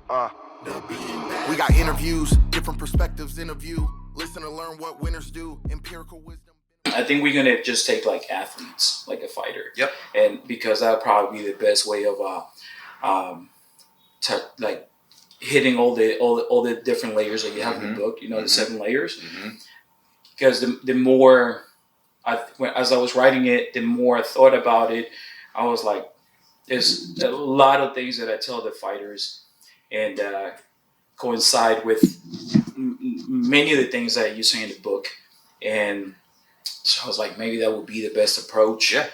Uh, we got interviews, different perspectives, interview. Listen and learn what winners do. Empirical wisdom. I think we're gonna just take like athletes, like a fighter. Yep. And because that would probably be the best way of like hitting all the different layers that you have in the book. You know, the 7 layers. Because the more as I was writing it, the more I thought about it, I was like, there's a lot of things that I tell the fighters, and coincide with many of the things that you say in the book. And so I was like, maybe that would be the best approach. Yeah.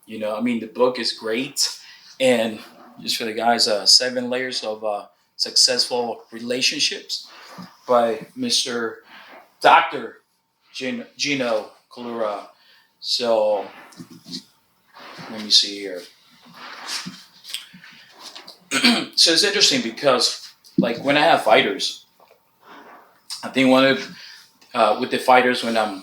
You know, I mean, the book is great, and just for the guys, 7 layers of successful relationships by Mr. Dr. Gino Collura. So let me see here. So it's interesting because, like, when I have fighters, I think one of with the fighters, when I'm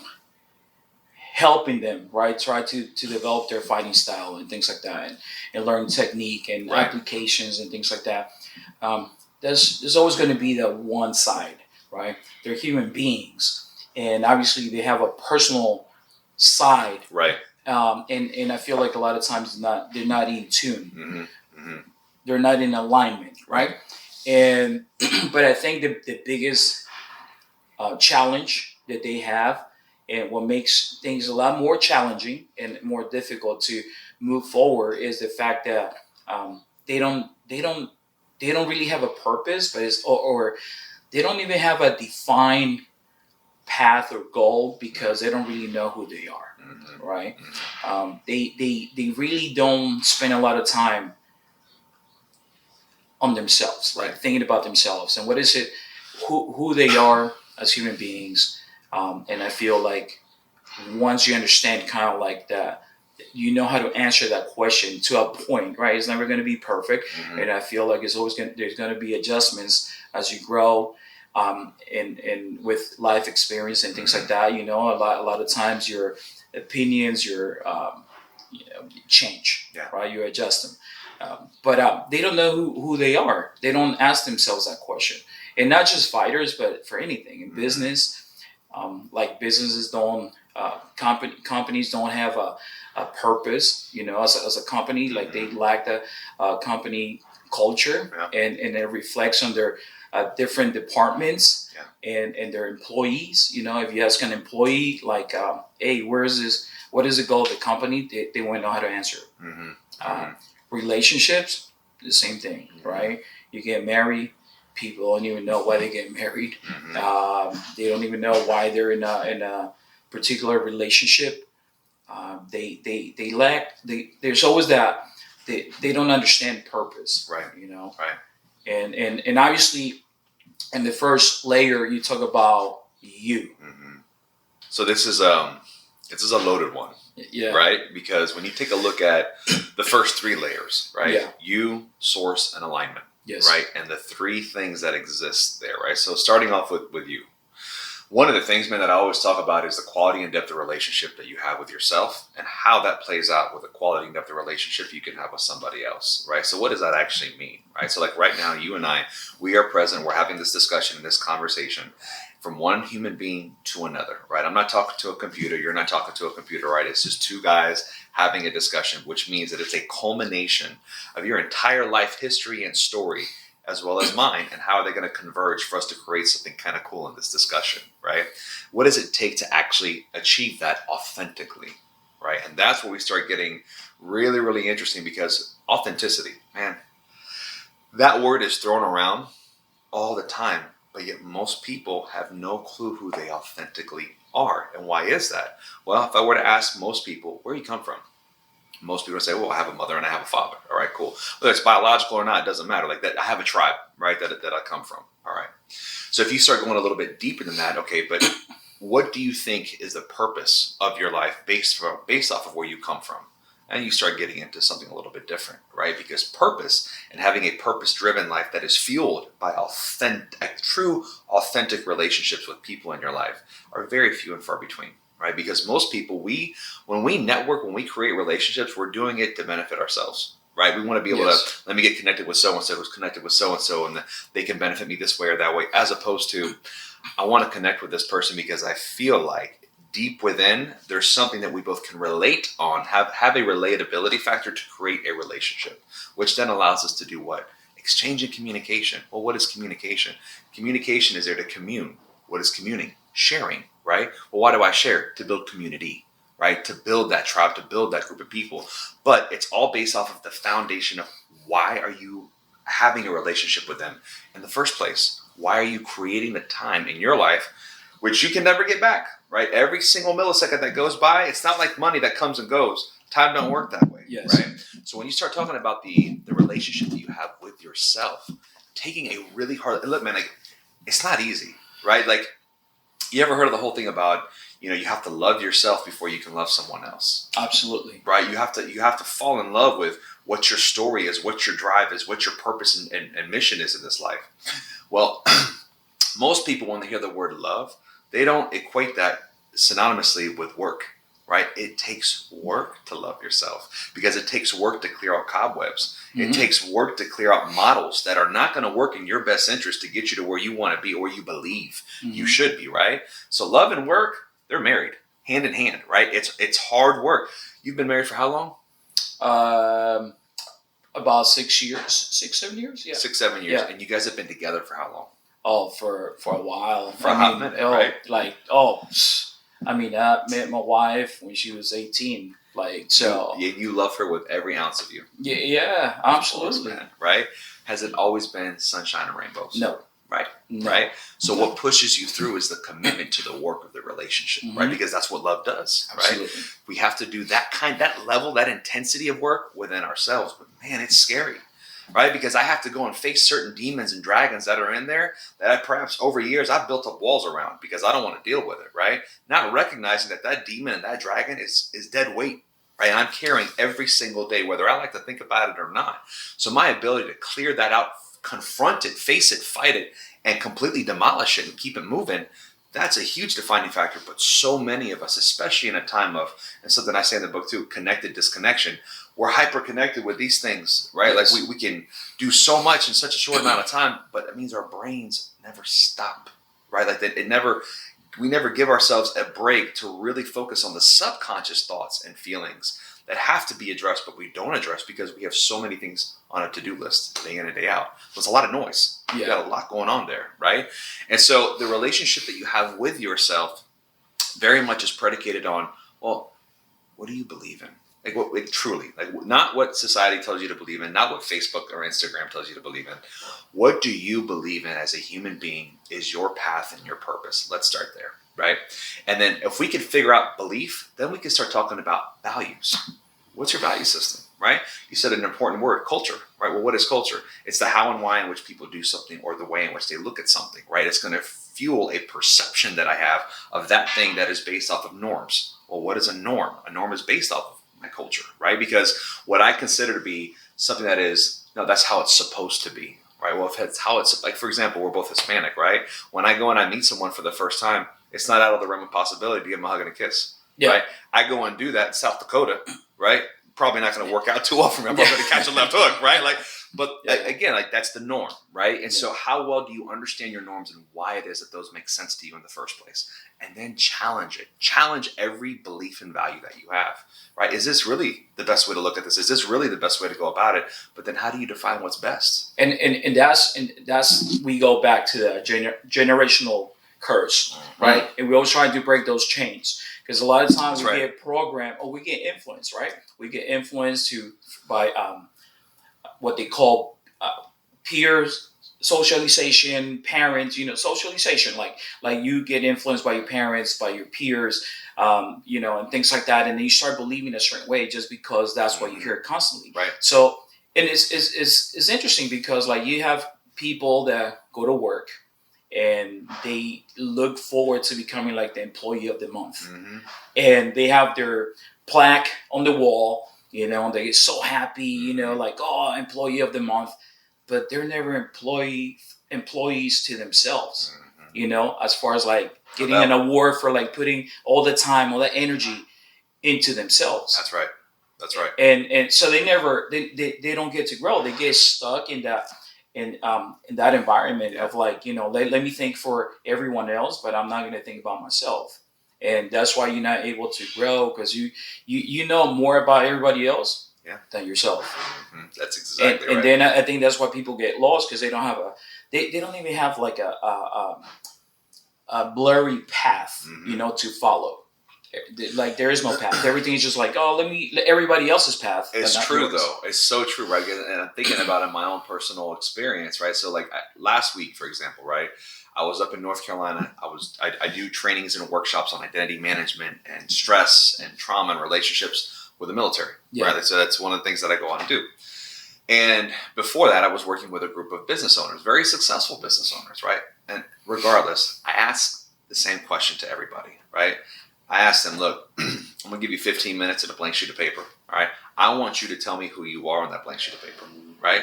helping them, right, try to develop their fighting style and things like that, and learn technique and applications and things like that. There's always going to be that one side, right? They're human beings, and obviously they have a personal side, right? And I feel like a lot of times they're not in tune. They're not in alignment, right? And but I think the biggest challenge that they have, and what makes things a lot more challenging and more difficult to move forward, is the fact that they don't really have a purpose, but or they don't even have a defined path or goal, because they don't really know who they are, right? They really don't spend a lot of time on themselves, like thinking about themselves and what is it, who they are as human beings. And I feel like once you understand kind of like that, you know how to answer that question to a point, right? It's never going to be perfect. And I feel like there's going to be adjustments as you grow, and with life experience and things like that. You know, a lot of times your opinions, you change, right? You adjust them. But they don't know who they are. They don't ask themselves that question. And not just fighters, but for anything in business. Like businesses don't, companies don't have a purpose, you know, as a company. Like they lack the company culture, and it reflects on their different departments and their employees. You know, if you ask an employee, like, hey, where is this? What is the goal of the company? They won't know how to answer. Relationships, the same thing, right? You get married, people don't even know why they get married. They don't even know why they're in a particular relationship. They lack. There's always that. They don't understand purpose, right? You know, right? And obviously, in the first layer, you talk about you. So this is a loaded one. Yeah. Right? Because when you take a look at the first 3 layers, right? Yeah. You, source, and alignment. Yes. Right? And the 3 things that exist there, right? So starting off with you. One of the things, man, that I always talk about is the quality and depth of relationship that you have with yourself, and how that plays out with the quality and depth of relationship you can have with somebody else, right? So what does that actually mean, right? So like right now, you and I, we are present. We're having this discussion, this conversation, from one human being to another, right? I'm not talking to a computer. You're not talking to a computer, right? It's just 2 guys having a discussion, which means that it's a culmination of your entire life history and story, as well as mine, and how are they going to converge for us to create something kind of cool in this discussion, right? What does it take to actually achieve that authentically, right? And that's where we start getting really, really interesting, because authenticity, man, that word is thrown around all the time, but yet most people have no clue who they authentically are. And why is that? Well, if I were to ask most people, where do you come from? Most people say, well, I have a mother and I have a father. All right, cool. Whether it's biological or not, it doesn't matter. Like that, I have a tribe, right, that I come from. All right. So if you start going a little bit deeper than that, okay, but what do you think is the purpose of your life based off of where you come from? And you start getting into something a little bit different, right? Because purpose, and having a purpose-driven life that is fueled by true authentic relationships with people in your life, are very few and far between, right? Because most people, when we network, when we create relationships, we're doing it to benefit ourselves. right? We want to be able Yes. to, let me get connected with so-and-so who's connected with so-and-so, and they can benefit me this way or that way, as opposed to, I want to connect with this person because I feel like deep within, there's something that we both can relate on, have a relatability factor to create a relationship, which then allows us to do what? Exchange and communication. Well, what is communication? Communication is there to commune. What is communing? Sharing, right? Well, why do I share? To build community, right? To build that tribe, to build that group of people. But it's all based off of the foundation of why are you having a relationship with them in the first place? Why are you creating the time in your life, which you can never get back, right? Every single millisecond that goes by, it's not like money that comes and goes. Time don't work that way, Yes. right? So when you start talking about the relationship that you have with yourself, taking a really hard look, man, like it's not easy, right? Like, you ever heard of the whole thing about, you have to love yourself before you can love someone else, Absolutely. right? You have to fall in love with what your story is, what your drive is, what your purpose and mission is in this life. Well, most people, when they hear the word love, they don't equate that synonymously with work, right? It takes work to love yourself because it takes work to clear out cobwebs. Mm-hmm. It takes work to clear out models that are not going to work in your best interest to get you to where you want to be or you believe you should be, right? So love and work, they're married hand in hand, right? It's hard work. You've been married for how long? About 6 years, 7 years. Yeah. 6, 7 years. Yeah. And you guys have been together for how long? Oh, for a while. For a hot minute, right? I met my wife when she was 18. You love her with every ounce of you. Yeah, absolutely. Man, right? Has it always been sunshine and rainbows? No. Right. No. Right. So what pushes you through is the commitment to the work of the relationship, right? Because that's what love does, Absolutely. right? We have to do that level, that intensity of work within ourselves. But man, it's scary, right? Because I have to go and face certain demons and dragons that are in there that I perhaps over years I've built up walls around because I don't want to deal with it, right? Not recognizing that demon and that dragon is dead weight, right? And I'm carrying every single day, whether I like to think about it or not. So my ability to clear that out, confront it, face it, fight it, and completely demolish it and keep it moving, that's a huge defining factor. But so many of us, especially in a time of, and something I say in the book too, connected disconnection, we're hyper connected with these things, right? Yes. Like we can do so much in such a short amount of time, but it means our brains never stop, right? Like that, we never give ourselves a break to really focus on the subconscious thoughts and feelings that have to be addressed, but we don't address because we have so many things on a to-do list day in and day out. So it's a lot of noise. Yeah. You got a lot going on there, right? And so the relationship that you have with yourself very much is predicated on, well, what do you believe in? Like truly, like not what society tells you to believe in, not what Facebook or Instagram tells you to believe in. What do you believe in as a human being is your path and your purpose? Let's start there, right? And then if we can figure out belief, then we can start talking about values. What's your value system, right? You said an important word, culture, right? Well, what is culture? It's the how and why in which people do something or the way in which they look at something, right? It's going to fuel a perception that I have of that thing that is based off of norms. Well, what is a norm? A norm is based off of my culture, right? Because what I consider to be something that is, no, that's how it's supposed to be, right? Well, if it's how it's, like, for example, we're both Hispanic, right? When I go and I meet someone for the first time, it's not out of the realm of possibility to give them a hug and a kiss, right? I go and do that in South Dakota, right? Probably not going to work out too often. I'm probably going to catch a left hook, right? Again, like that's the norm, right? And so how well do you understand your norms and why it is that those make sense to you in the first place? And then challenge it. Challenge every belief and value that you have, right? Is this really the best way to look at this? Is this really the best way to go about it? But then how do you define what's best? And that's we go back to the generational curse, right? And we always try to break those chains because a lot of times we get programmed or we get influenced, right? We get influenced by what they call peers, socialization, parents, socialization, like you get influenced by your parents, by your peers, and things like that. And then you start believing a certain way just because that's what you hear constantly. Right. So, and it's interesting because like you have people that go to work and they look forward to becoming like the employee of the month. And they have their plaque on the wall, and they get so happy, like, oh, employee of the month, but they're never employees to themselves, as far as like getting an award for like putting all the time, all the energy into themselves. That's right. That's right. And so they don't get to grow. They get stuck in that environment of like, let me think for everyone else, but I'm not going to think about myself. And that's why you're not able to grow, because you know more about everybody else than yourself. Mm-hmm. That's exactly right. And then I think that's why people get lost, because they don't have they don't even have like a blurry path, to follow. Like there is no path. Everything is just like, everybody else's path. It's true yours. though. It's so true, right? And I'm thinking about it in my own personal experience, right? So like last week, for example, right? I was up in North Carolina. I do trainings and workshops on identity management and stress and trauma and relationships with the military. Yeah. Right? So that's one of the things that I go on and do. And before that, I was working with a group of business owners, very successful business owners, right? And regardless, I asked the same question to everybody, right? I asked them, look, I'm going to give you 15 minutes and a blank sheet of paper, all right? I want you to tell me who you are on that blank sheet of paper, right?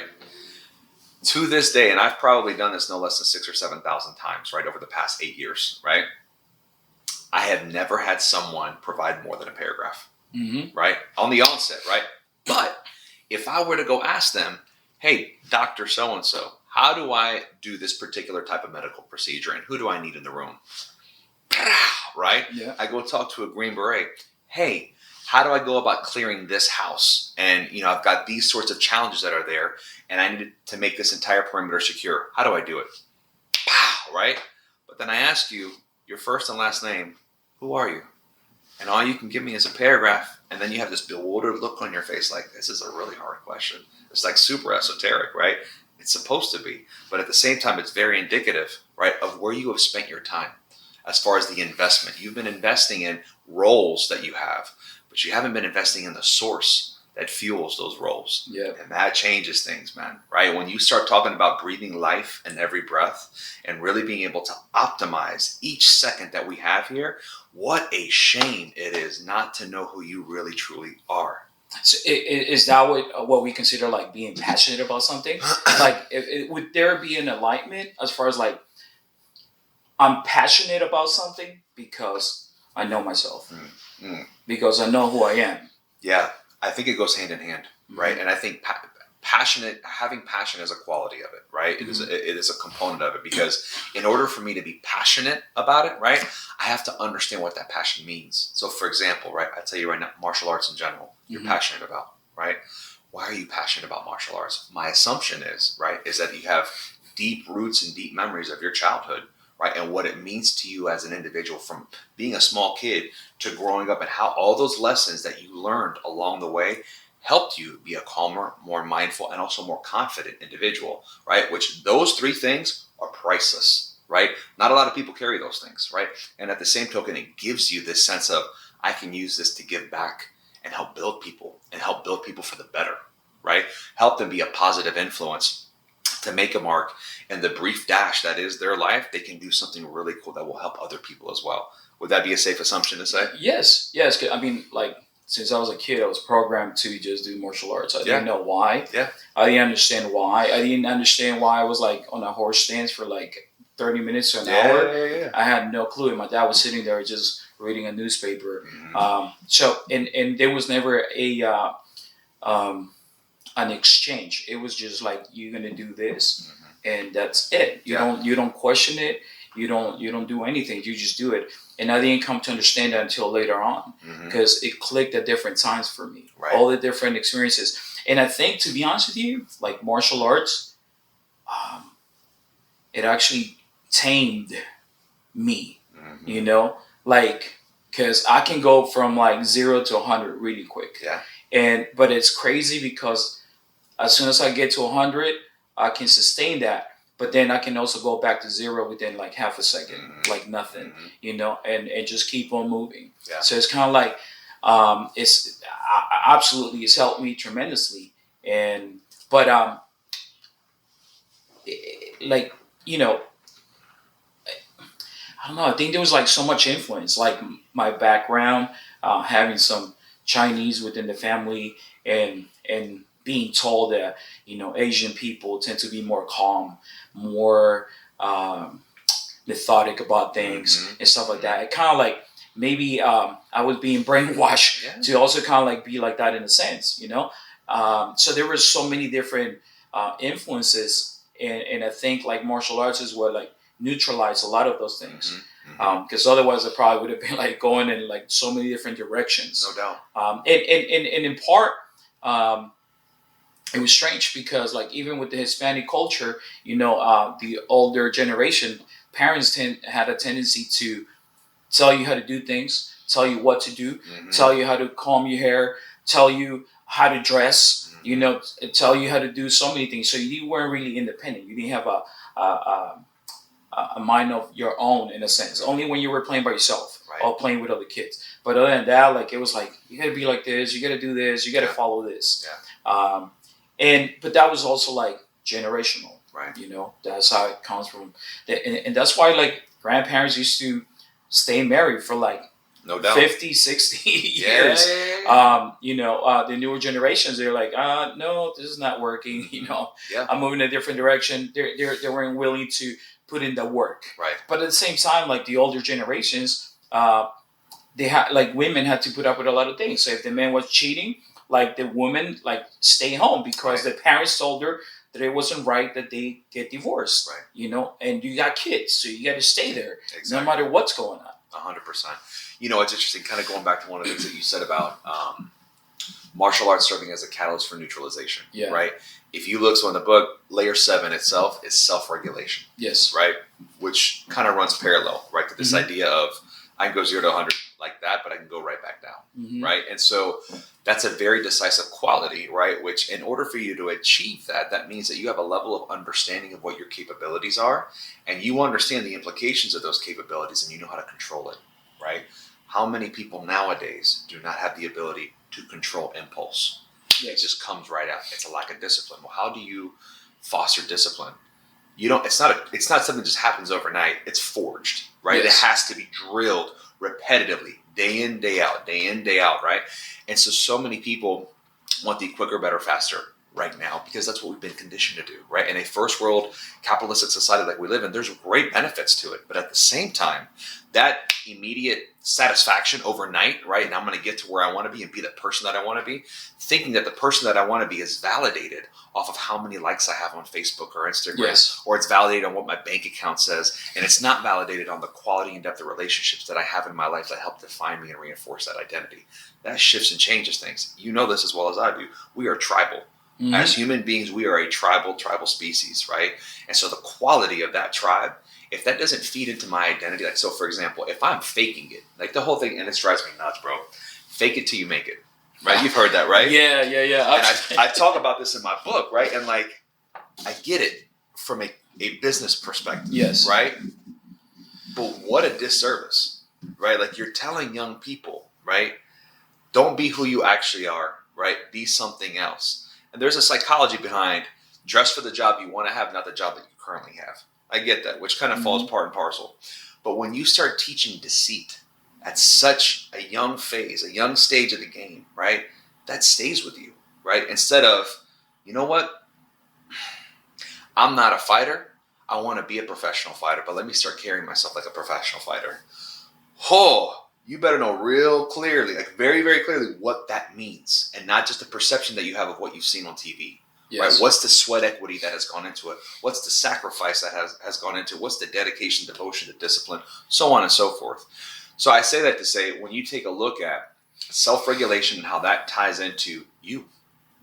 To this day, and I've probably done this no less than 6,000 or 7,000 times, right, over the past 8 years, right? I have never had someone provide more than a paragraph, right? On the onset, right? But if I were to go ask them, hey, Dr. So-and-so, how do I do this particular type of medical procedure, and who do I need in the room? Right? Yeah. I go talk to a Green Beret. Hey, how do I go about clearing this house? And, I've got these sorts of challenges that are there, and I need to make this entire perimeter secure. How do I do it? Pow, right? But then I ask you your first and last name. Who are you? And all you can give me is a paragraph. And then you have this bewildered look on your face like, this is a really hard question. It's like super esoteric, right? It's supposed to be. But at the same time, it's very indicative, right, of where you have spent your time. As far as the investment, you've been investing in roles that you have, but you haven't been investing in the source that fuels those roles. Yeah. And that changes things, man, right? When you start talking about breathing life in every breath and really being able to optimize each second that we have here, what a shame it is not to know who you really truly are. So is that what we consider like being passionate about something? Like, would there be an alignment as far as like, I'm passionate about something because I know myself, because I know who I am. Yeah, I think it goes hand in hand, right? And I think having passion is a quality of it, right? It is a component of it, because in order for me to be passionate about it, right, I have to understand what that passion means. So, for example, right, I tell you right now, martial arts in general, you're passionate about, right? Why are you passionate about martial arts? My assumption is, right, is that you have deep roots and deep memories of your childhood, right? And what it means to you as an individual from being a small kid to growing up, and how all those lessons that you learned along the way helped you be a calmer, more mindful, and also more confident individual, right? Which those three things are priceless, right? Not a lot of people carry those things, right? And at the same token, it gives you this sense of, I can use this to give back and help build people for the better, right? Help them be a positive influence, to make a mark in the brief dash that is their life. They can do something really cool that will help other people as well. Would that be a safe assumption to say? Yes. I mean, like, since I was a kid, I was programmed to just do martial arts. I didn't know why. Yeah. I didn't understand why. I didn't understand why I was like on a horse stance for like 30 minutes to an hour. Yeah. I had no clue. And my dad was sitting there just reading a newspaper. So there was never an exchange. It was just like, you're gonna do this, and that's it. You don't question it. You don't do anything. You just do it. And I didn't come to understand that until later on, because it clicked at different times for me. Right. All the different experiences. And I think, to be honest with you, like martial arts, it actually tamed me. Like, because I can go from like 0 to 100 really quick. Yeah. But it's crazy because as soon as I get to 100, I can sustain that. But then I can also go back to 0 within like half a second, like nothing, and just keep on moving. Yeah. So it's kind of like, it's helped me tremendously. But I don't know. I think there was like so much influence, like my background, having some Chinese within the family, and being told that, Asian people tend to be more calm, more methodic about things and stuff like that. It kind of like maybe I was being brainwashed to also kind of like be like that in a sense, you know. So there were so many different influences, and I think like martial arts is what like neutralize a lot of those things. Because otherwise, I probably would have been like going in like so many different directions. No doubt. And in part, it was strange because like even with the Hispanic culture, you know, the older generation parents had a tendency to tell you how to do things, tell you what to do, tell you how to comb your hair, tell you how to dress, you know, tell you how to do so many things. So you weren't really independent. You didn't have a mind of your own in a sense. Only when you were playing by yourself or playing with other kids. But other than that, like it was like you got to be like this, you got to do this, you got to follow this. But that was also like generational, right? You know, that's how it comes from. And that's why like grandparents used to stay married for like no doubt 50, 60 years. You know, the newer generations, they're like, no, this is not working. You know, I'm moving in a different direction. They weren't willing to put in the work. Right. But at the same time, like the older generations, they had like women had to put up with a lot of things. So if the man was cheating, like the woman like stay home because the parents told her that it wasn't right that they get divorced. Right. You know, and you got kids, so you got to stay there no Exactly. matter what's going on. 100%. You know, it's interesting, kind of going back to one of the things that you said about martial arts serving as a catalyst for neutralization, right? If you look, so in the book, Layer 7 itself is self-regulation. Yes. Right? Which kind of runs parallel, right, to this idea of I can go 0 to 100 like that, but I can go right back down, right? And so that's a very decisive quality, right? Which in order for you to achieve that, that means that you have a level of understanding of what your capabilities are, and you understand the implications of those capabilities, and you know how to control it, right? How many people nowadays do not have the ability to control impulse? It just comes right out. It's a lack of discipline. Well, how do you foster discipline? You don't. It's not something that just happens overnight. It's forged, right? It has to be drilled repetitively, day in, day out, right? And so many people want the quicker, better, faster right now because that's what we've been conditioned to do, right? In a first world capitalistic society like we live in, there's great benefits to it. But at the same time, that immediate satisfaction overnight, right? And I'm going to get to where I want to be and be the person that I want to be, thinking that the person that I want to be is validated off of how many likes I have on Facebook or Instagram, or it's validated on what my bank account says, and it's not validated on the quality and depth of relationships that I have in my life that help define me and reinforce that identity. That shifts and changes things. You know this as well as I do. We are tribal. As human beings, we are a tribal species, right? And so the quality of that tribe, if that doesn't feed into my identity, like, so for example, if I'm faking it, like the whole thing, and this drives me nuts, bro, fake it till you make it, right? You've heard that, right? Yeah. And I talk about this in my book, right? And like, I get it from a business perspective, right? But what a disservice, right? Like you're telling young people, right? Don't be who you actually are, right? Be something else. And there's a psychology behind dress for the job you want to have, not the job that you currently have. I get that, which kind of falls part and parcel. But when you start teaching deceit at such a young phase, a young stage of the game, right, that stays with you, right? Instead of, you know what, I'm not a fighter. I want to be a professional fighter, but let me start carrying myself like a professional fighter. You better know real clearly, like very, very clearly what that means, and not just the perception that you have of what you've seen on TV. Right? What's the sweat equity that has gone into it? What's the sacrifice that has gone into it? What's the dedication, devotion, the discipline, so on and so forth. So I say that to say, when you take a look at self-regulation and how that ties into you,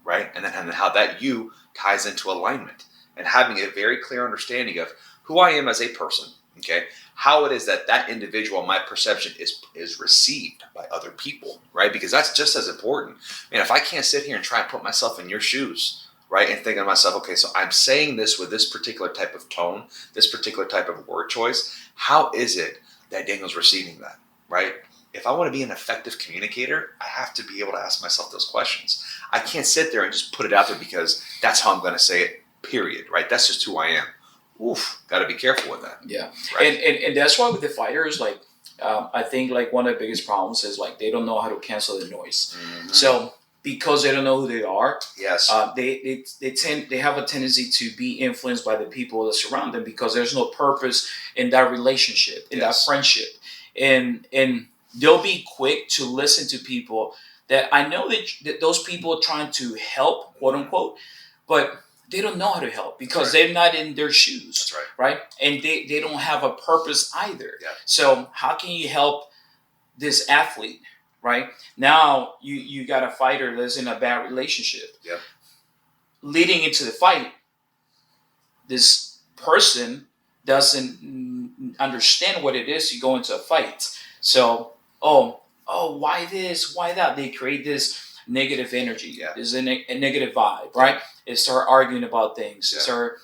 right? And then how that you ties into alignment, and having a very clear understanding of who I am as a person, okay? How it is that individual, my perception is received by other people, right? Because that's just as important. Man, if I can't sit here and try and put myself in your shoes, right, and think of myself, okay, so I'm saying this with this particular type of tone, this particular type of word choice, how is it that Daniel's receiving that, right? If I want to be an effective communicator, I have to be able to ask myself those questions. I can't sit there and just put it out there because that's how I'm going to say it, period, right? That's just who I am. Got to be careful with that. Yeah. Right? And that's why with the fighters, like, I think like one of the biggest problems is like they don't know how to cancel the noise. So because they don't know who they are, they have a tendency to be influenced by the people that surround them because there's no purpose in that relationship, in that friendship. And they'll be quick to listen to people that I know that those people are trying to help, quote unquote, but they don't know how to help because they're not in their shoes, right? And they don't have a purpose either. Yeah. So how can you help this athlete, right? Now you got a fighter that's in a bad relationship. Yep. Leading into the fight, this person doesn't understand what it is to go into a fight. So, why this, why that? They create this negative energy. Yeah. There's a negative vibe, right? They start arguing about things. Yeah. Start,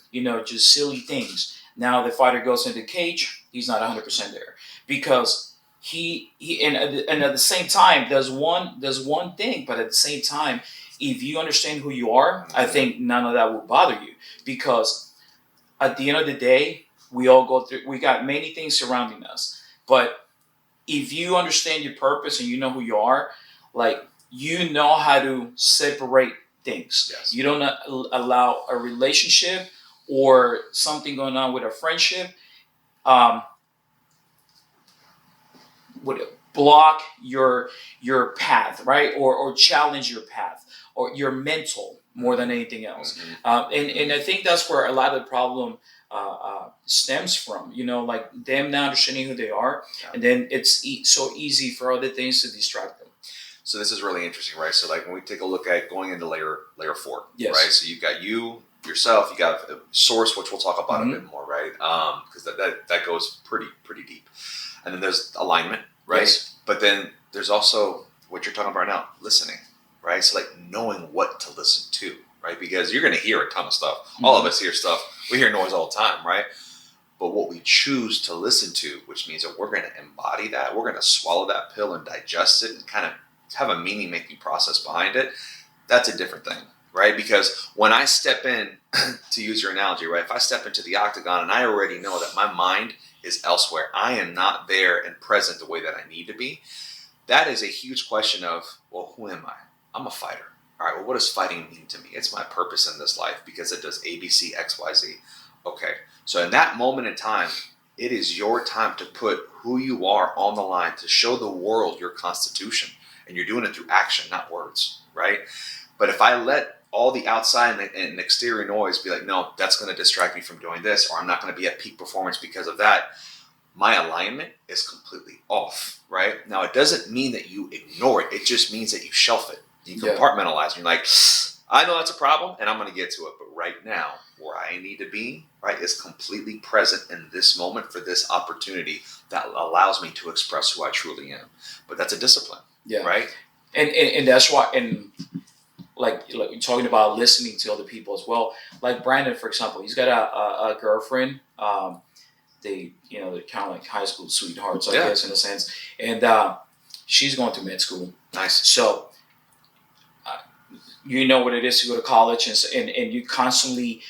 just silly things. Now the fighter goes into the cage. He's not 100% there because he and at the same time does one thing, but at the same time, if you understand who you are, I think none of that will bother you because at the end of the day, we all go through. We got many things surrounding us, but if you understand your purpose and you know who you are, like you know how to separate things. Yes. You don't allow a relationship or something going on with a friendship would block your path, right? Or challenge your path or your mental more than anything else. And I think that's where a lot of the problem stems from, like them not understanding who they are. Yeah. And then it's so easy for other things to distract them. So this is really interesting, right? So like when we take a look at going into layer 4, Yes. right? So you've got yourself, you got a source, which we'll talk about a bit more, right? Because that goes pretty deep. And then there's alignment, right? Yes. But then there's also what you're talking about right now, listening, right? So like knowing what to listen to, right? Because you're going to hear a ton of stuff. All of us hear stuff. We hear noise all the time, right? But what we choose to listen to, which means that we're going to embody that, we're going to swallow that pill and digest it and kind of have a meaning-making process behind it, that's a different thing, right? Because when I step in, to use your analogy, right? If I step into the octagon and I already know that my mind is elsewhere, I am not there and present the way that I need to be, that is a huge question of, well, who am I? I'm a fighter. All right, well, what does fighting mean to me? It's my purpose in this life because it does A, B, C, X, Y, Z. Okay, so in that moment in time, it is your time to put who you are on the line to show the world your constitution. And you're doing it through action, not words, right? But if I let all the outside and exterior noise be like, no, that's going to distract me from doing this, or I'm not going to be at peak performance because of that, my alignment is completely off, right? Now, it doesn't mean that you ignore it. It just means that you shelf it. You compartmentalize. You're like, I know that's a problem, and I'm going to get to it. But right now, where I need to be, right, is completely present in this moment for this opportunity that allows me to express who I truly am. But that's a discipline. Yeah. Right. And that's why, and like you're talking about listening to other people as well. Like Brandon, for example, he's got a girlfriend. They're kind of like high school sweethearts, I guess, in a sense. And she's going to med school. Nice. So you know what it is to go to college, and you constantly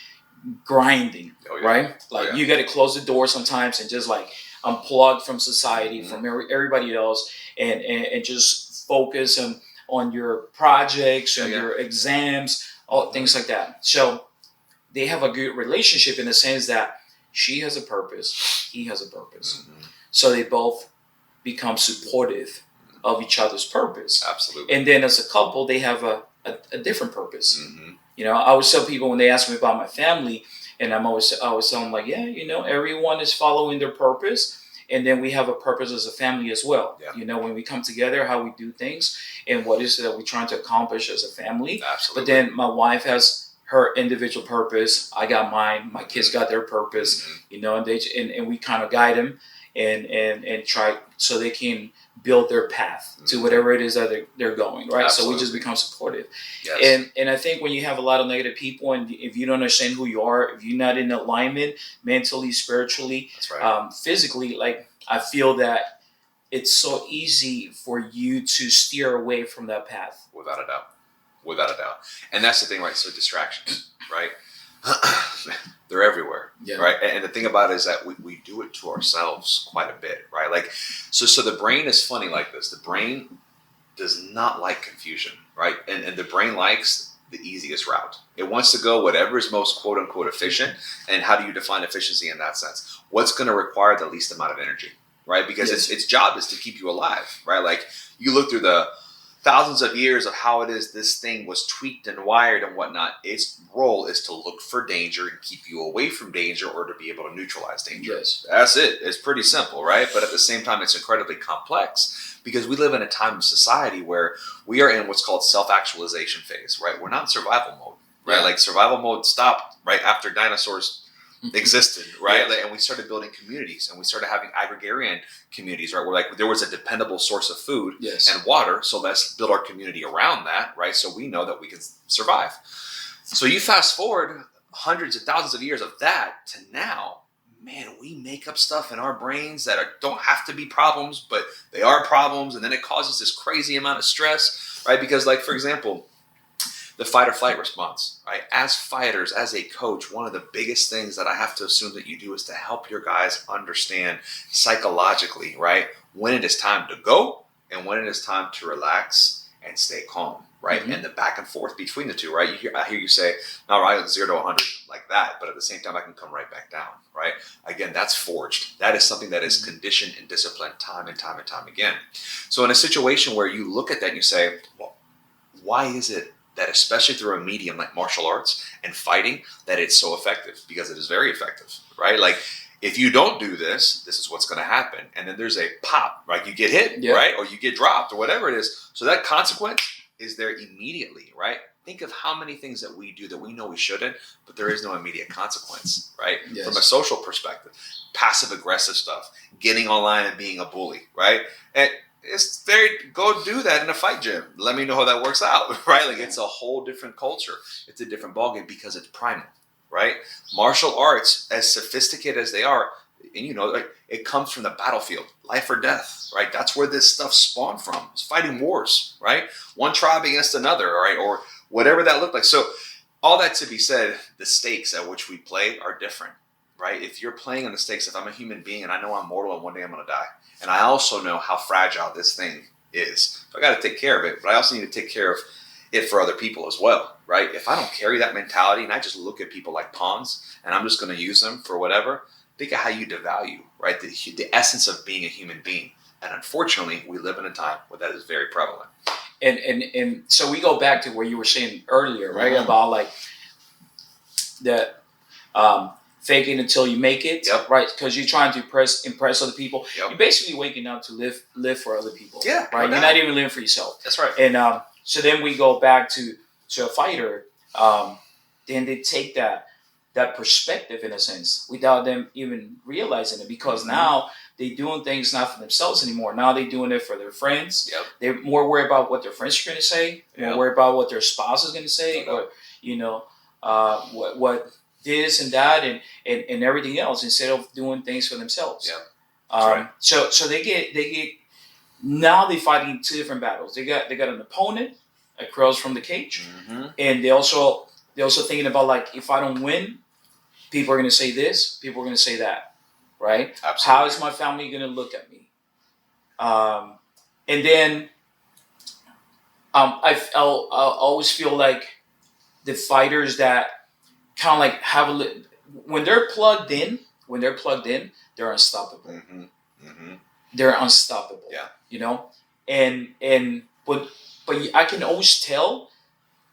grinding, right? Like you got to close the door sometimes and just like unplug from society, from everybody else, and just focus on your projects and your exams, all things like that. So they have a good relationship in the sense that she has a purpose, he has a purpose. So they both become supportive of each other's purpose. Absolutely. And then as a couple, they have a different purpose. I always tell people when they ask me about my family, and I always tell them like, everyone is following their purpose. And then we have a purpose as a family as well. Yeah. When we come together, how we do things and what is it that we're trying to accomplish as a family. Absolutely. But then my wife has her individual purpose. I got mine. My kids got their purpose, and we kind of guide them and try so they can build their path to whatever it is that they're going, right? Absolutely. So we just become supportive. Yes. And I think when you have a lot of negative people and if you don't understand who you are, if you're not in alignment mentally, spiritually, that's right. Physically, like I feel that it's so easy for you to steer away from that path. Without a doubt. And that's the thing, right? So distractions, right? They're everywhere, right? And the thing about it is that we do it to ourselves quite a bit, right? Like, so the brain is funny like this. The brain does not like confusion, right? And the brain likes the easiest route. It wants to go whatever is most quote unquote efficient. And how do you define efficiency in that sense? What's going to require the least amount of energy, right? Because Yes. its job is to keep you alive, right? Like you look through the thousands of years of how it is this thing was tweaked and wired and whatnot. Its role is to look for danger and keep you away from danger or to be able to neutralize danger. Yes. That's it. It's pretty simple, right? But at the same time, it's incredibly complex because we live in a time of society where we are in what's called self-actualization phase, right? We're not in survival mode, right? Yeah. Like survival mode stopped right after dinosaurs existed, right? Yes. And we started building communities and we started having agrarian communities, right? Where like there was a dependable source of food Yes. and water. So let's build our community around that, right? So we know that we can survive. So you fast forward hundreds of thousands of years of that to now, man, we make up stuff in our brains that don't have to be problems, but they are problems. And then it causes this crazy amount of stress, right? Because like, for example, the fight or flight response, right? As fighters, as a coach, one of the biggest things that I have to assume that you do is to help your guys understand psychologically, right? When it is time to go and when it is time to relax and stay calm, right? Mm-hmm. And the back and forth between the two, right? I hear you say, no, right, 0 to 100 like that, but at the same time, I can come right back down, right? Again, that's forged. That is something that is conditioned and disciplined time and time and time again. So in a situation where you look at that and you say, well, why is it that especially through a medium like martial arts and fighting, that it's so effective? Because it is very effective, right? Like if you don't do this, this is what's going to happen. And then there's a pop, right? You get hit, Yeah. right? Or you get dropped or whatever it is. So that consequence is there immediately, right? Think of how many things that we do that we know we shouldn't, but there is no immediate consequence, right? Yes. From a social perspective, passive aggressive stuff, getting online and being a bully, right? And it's very, go do that in a fight gym. Let me know how that works out, right? Like it's a whole different culture. It's a different ballgame because it's primal, right? Martial arts, as sophisticated as they are, and you know, like it comes from the battlefield, life or death, right? That's where this stuff spawned from. It's fighting wars, right? One tribe against another, right? Or whatever that looked like. So all that to be said, the stakes at which we play are different, right? If you're playing on the stakes, if I'm a human being and I know I'm mortal and one day I'm going to die, and I also know how fragile this thing is, so I got to take care of it, but I also need to take care of it for other people as well, right? If I don't carry that mentality and I just look at people like pawns and I'm just going to use them for whatever, think of how you devalue, right? The essence of being a human being. And unfortunately, we live in a time where that is very prevalent. And so we go back to where you were saying earlier, right? Mm-hmm. About like the fake it until you make it, Yep. right? Because you're trying to impress other people. Yep. You're basically waking up to live for other people. Yeah, right. no You're doubt. not even living for yourself. That's right. And so then we go back to a fighter. Then they take that perspective in a sense without them even realizing it, because Mm-hmm. now they're doing things not for themselves anymore. Now they're doing it for their friends. Yep. They're more worried about what their friends are going to say, more Yep. worried about what their spouse is going to say, No or what this and that and everything else, instead of doing things for themselves. Yeah. That's right. So they get now they're fighting two different battles. They got an opponent across from the cage, Mm-hmm. and they're also thinking about, like, if I don't win, people are going to say this, people are going to say that, right? Absolutely. How is my family going to look at me? And then I'll always feel like the fighters that kind of like have when they're plugged in, they're unstoppable. Mm-hmm. Mm-hmm. They're unstoppable. Yeah. You know, but I can always tell.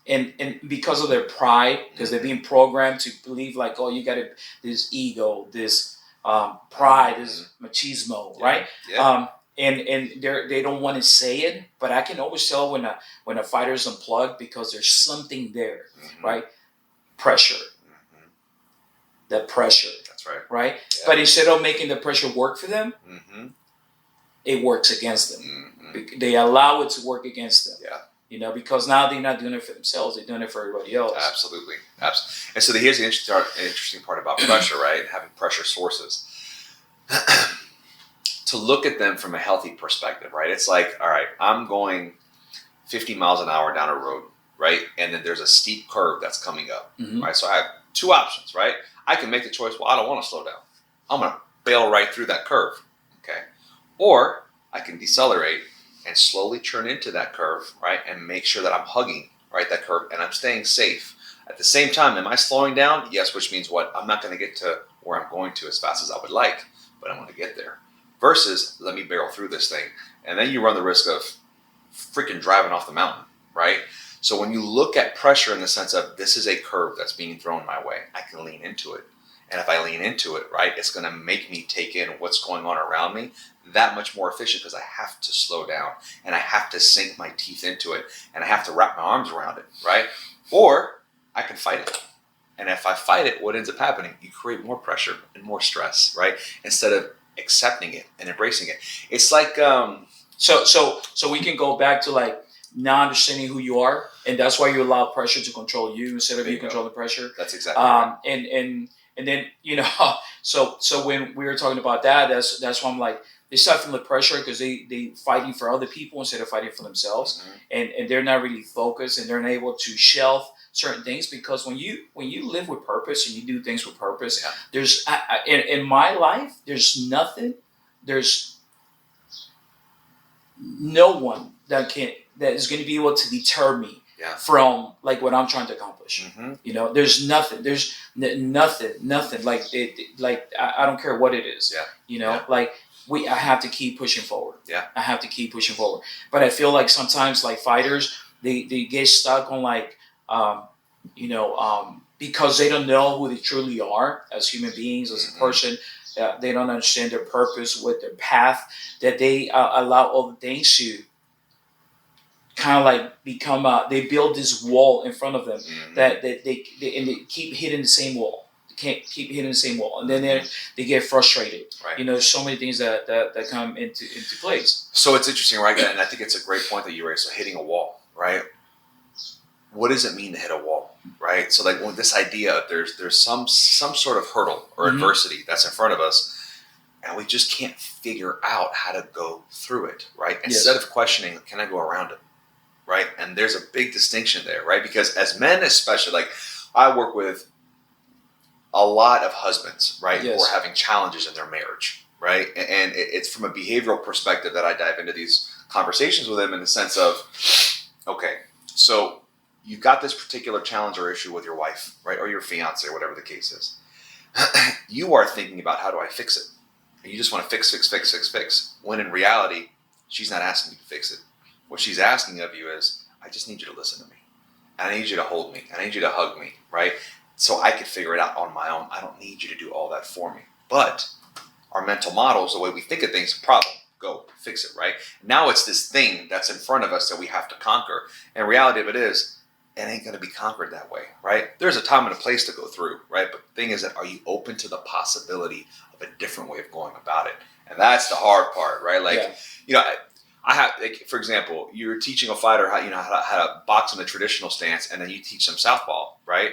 And because of their pride, because they're being programmed to believe like, oh, you got this ego, this pride, this machismo, Yeah. right? Yeah. And they don't want to say it, but I can always tell when a fighter's unplugged, because there's something there, Mm-hmm. right? Pressure, Mm-hmm. that pressure, That's right. right? Yeah. But instead of making the pressure work for them, Mm-hmm. it works against them. Mm-hmm. They allow it to work against them. Yeah. You know, because now they're not doing it for themselves; they're doing it for everybody else. Absolutely. And so here's the interesting part about pressure, right? Having pressure sources. To look at them from a healthy perspective, right? It's like, all right, I'm going 50 miles an hour down a road, right? And then there's a steep curve that's coming up, Mhm. right? So I have two options, right? I can make the choice, well, I don't want to slow down. I'm going to bail right through that curve, okay? Or I can decelerate and slowly turn into that curve, right? And make sure that I'm hugging, right, that curve, and I'm staying safe. At the same time, am I slowing down? Yes, which means what? I'm not going to get to where I'm going to as fast as I would like, but I'm going to get there. versus let me barrel through this thing. And then you run the risk of freaking driving off the mountain, right? So when you look at pressure in the sense of this is a curve that's being thrown my way, I can lean into it. And if I lean into it, right, it's going to make me take in what's going on around me that much more efficient because I have to slow down and I have to sink my teeth into it and I have to wrap my arms around it, right? Or I can fight it. And if I fight it, what ends up happening? You create more pressure and more stress, right? Instead of accepting it and embracing it. It's like... So we can go back to like not understanding who you are, and that's why you allow pressure to control you instead of you controlling pressure. That's exactly right. And then so when we were talking about that, that's why I'm like, they start feeling the pressure because they fighting for other people instead of fighting for themselves, and they're not really focused and they're not able to shelf certain things because when you live with purpose and you do things with purpose, there's in my life there's no one that is going to be able to deter me from like what I'm trying to accomplish. There's nothing. There's nothing like it. Like I don't care what it is. Like I have to keep pushing forward. I have to keep pushing forward. But I feel like sometimes like fighters, they get stuck on like because they don't know who they truly are as human beings, as a person. They don't understand their purpose, with their path, that they allow all the things to kind of like become, they build this wall in front of them that they keep hitting the same wall. They can't keep hitting the same wall. And then they get frustrated. Right. There's so many things that come into place. So it's interesting, right? And I think it's a great point that you raised. So hitting a wall, right? What does it mean to hit a wall, right? So like when this idea of there's some sort of hurdle or adversity that's in front of us, and we just can't figure out how to go through it, right? Instead of questioning, can I go around it, right? And there's a big distinction there, right? Because as men especially, like I work with a lot of husbands, right, who are having challenges in their marriage, right? And it's from a behavioral perspective that I dive into these conversations with them in the sense of, okay, so you've got this particular challenge or issue with your wife, right? Or your fiance, or whatever the case is. You are thinking about how do I fix it? And you just want to fix. When in reality, she's not asking you to fix it. What she's asking of you is, I just need you to listen to me. And I need you to hold me. And I need you to hug me, right? So I can figure it out on my own. I don't need you to do all that for me. But our mental models, the way we think of things, problem. Go fix it, right? Now it's this thing that's in front of us that we have to conquer. And the reality of it is, it ain't going to be conquered that way, right? There's a time and a place to go through, right? But the thing is that, are you open to the possibility of a different way of going about it? And that's the hard part, right? Like, I have, like, for example, you're teaching a fighter how to box in a traditional stance, and then you teach them southpaw, right?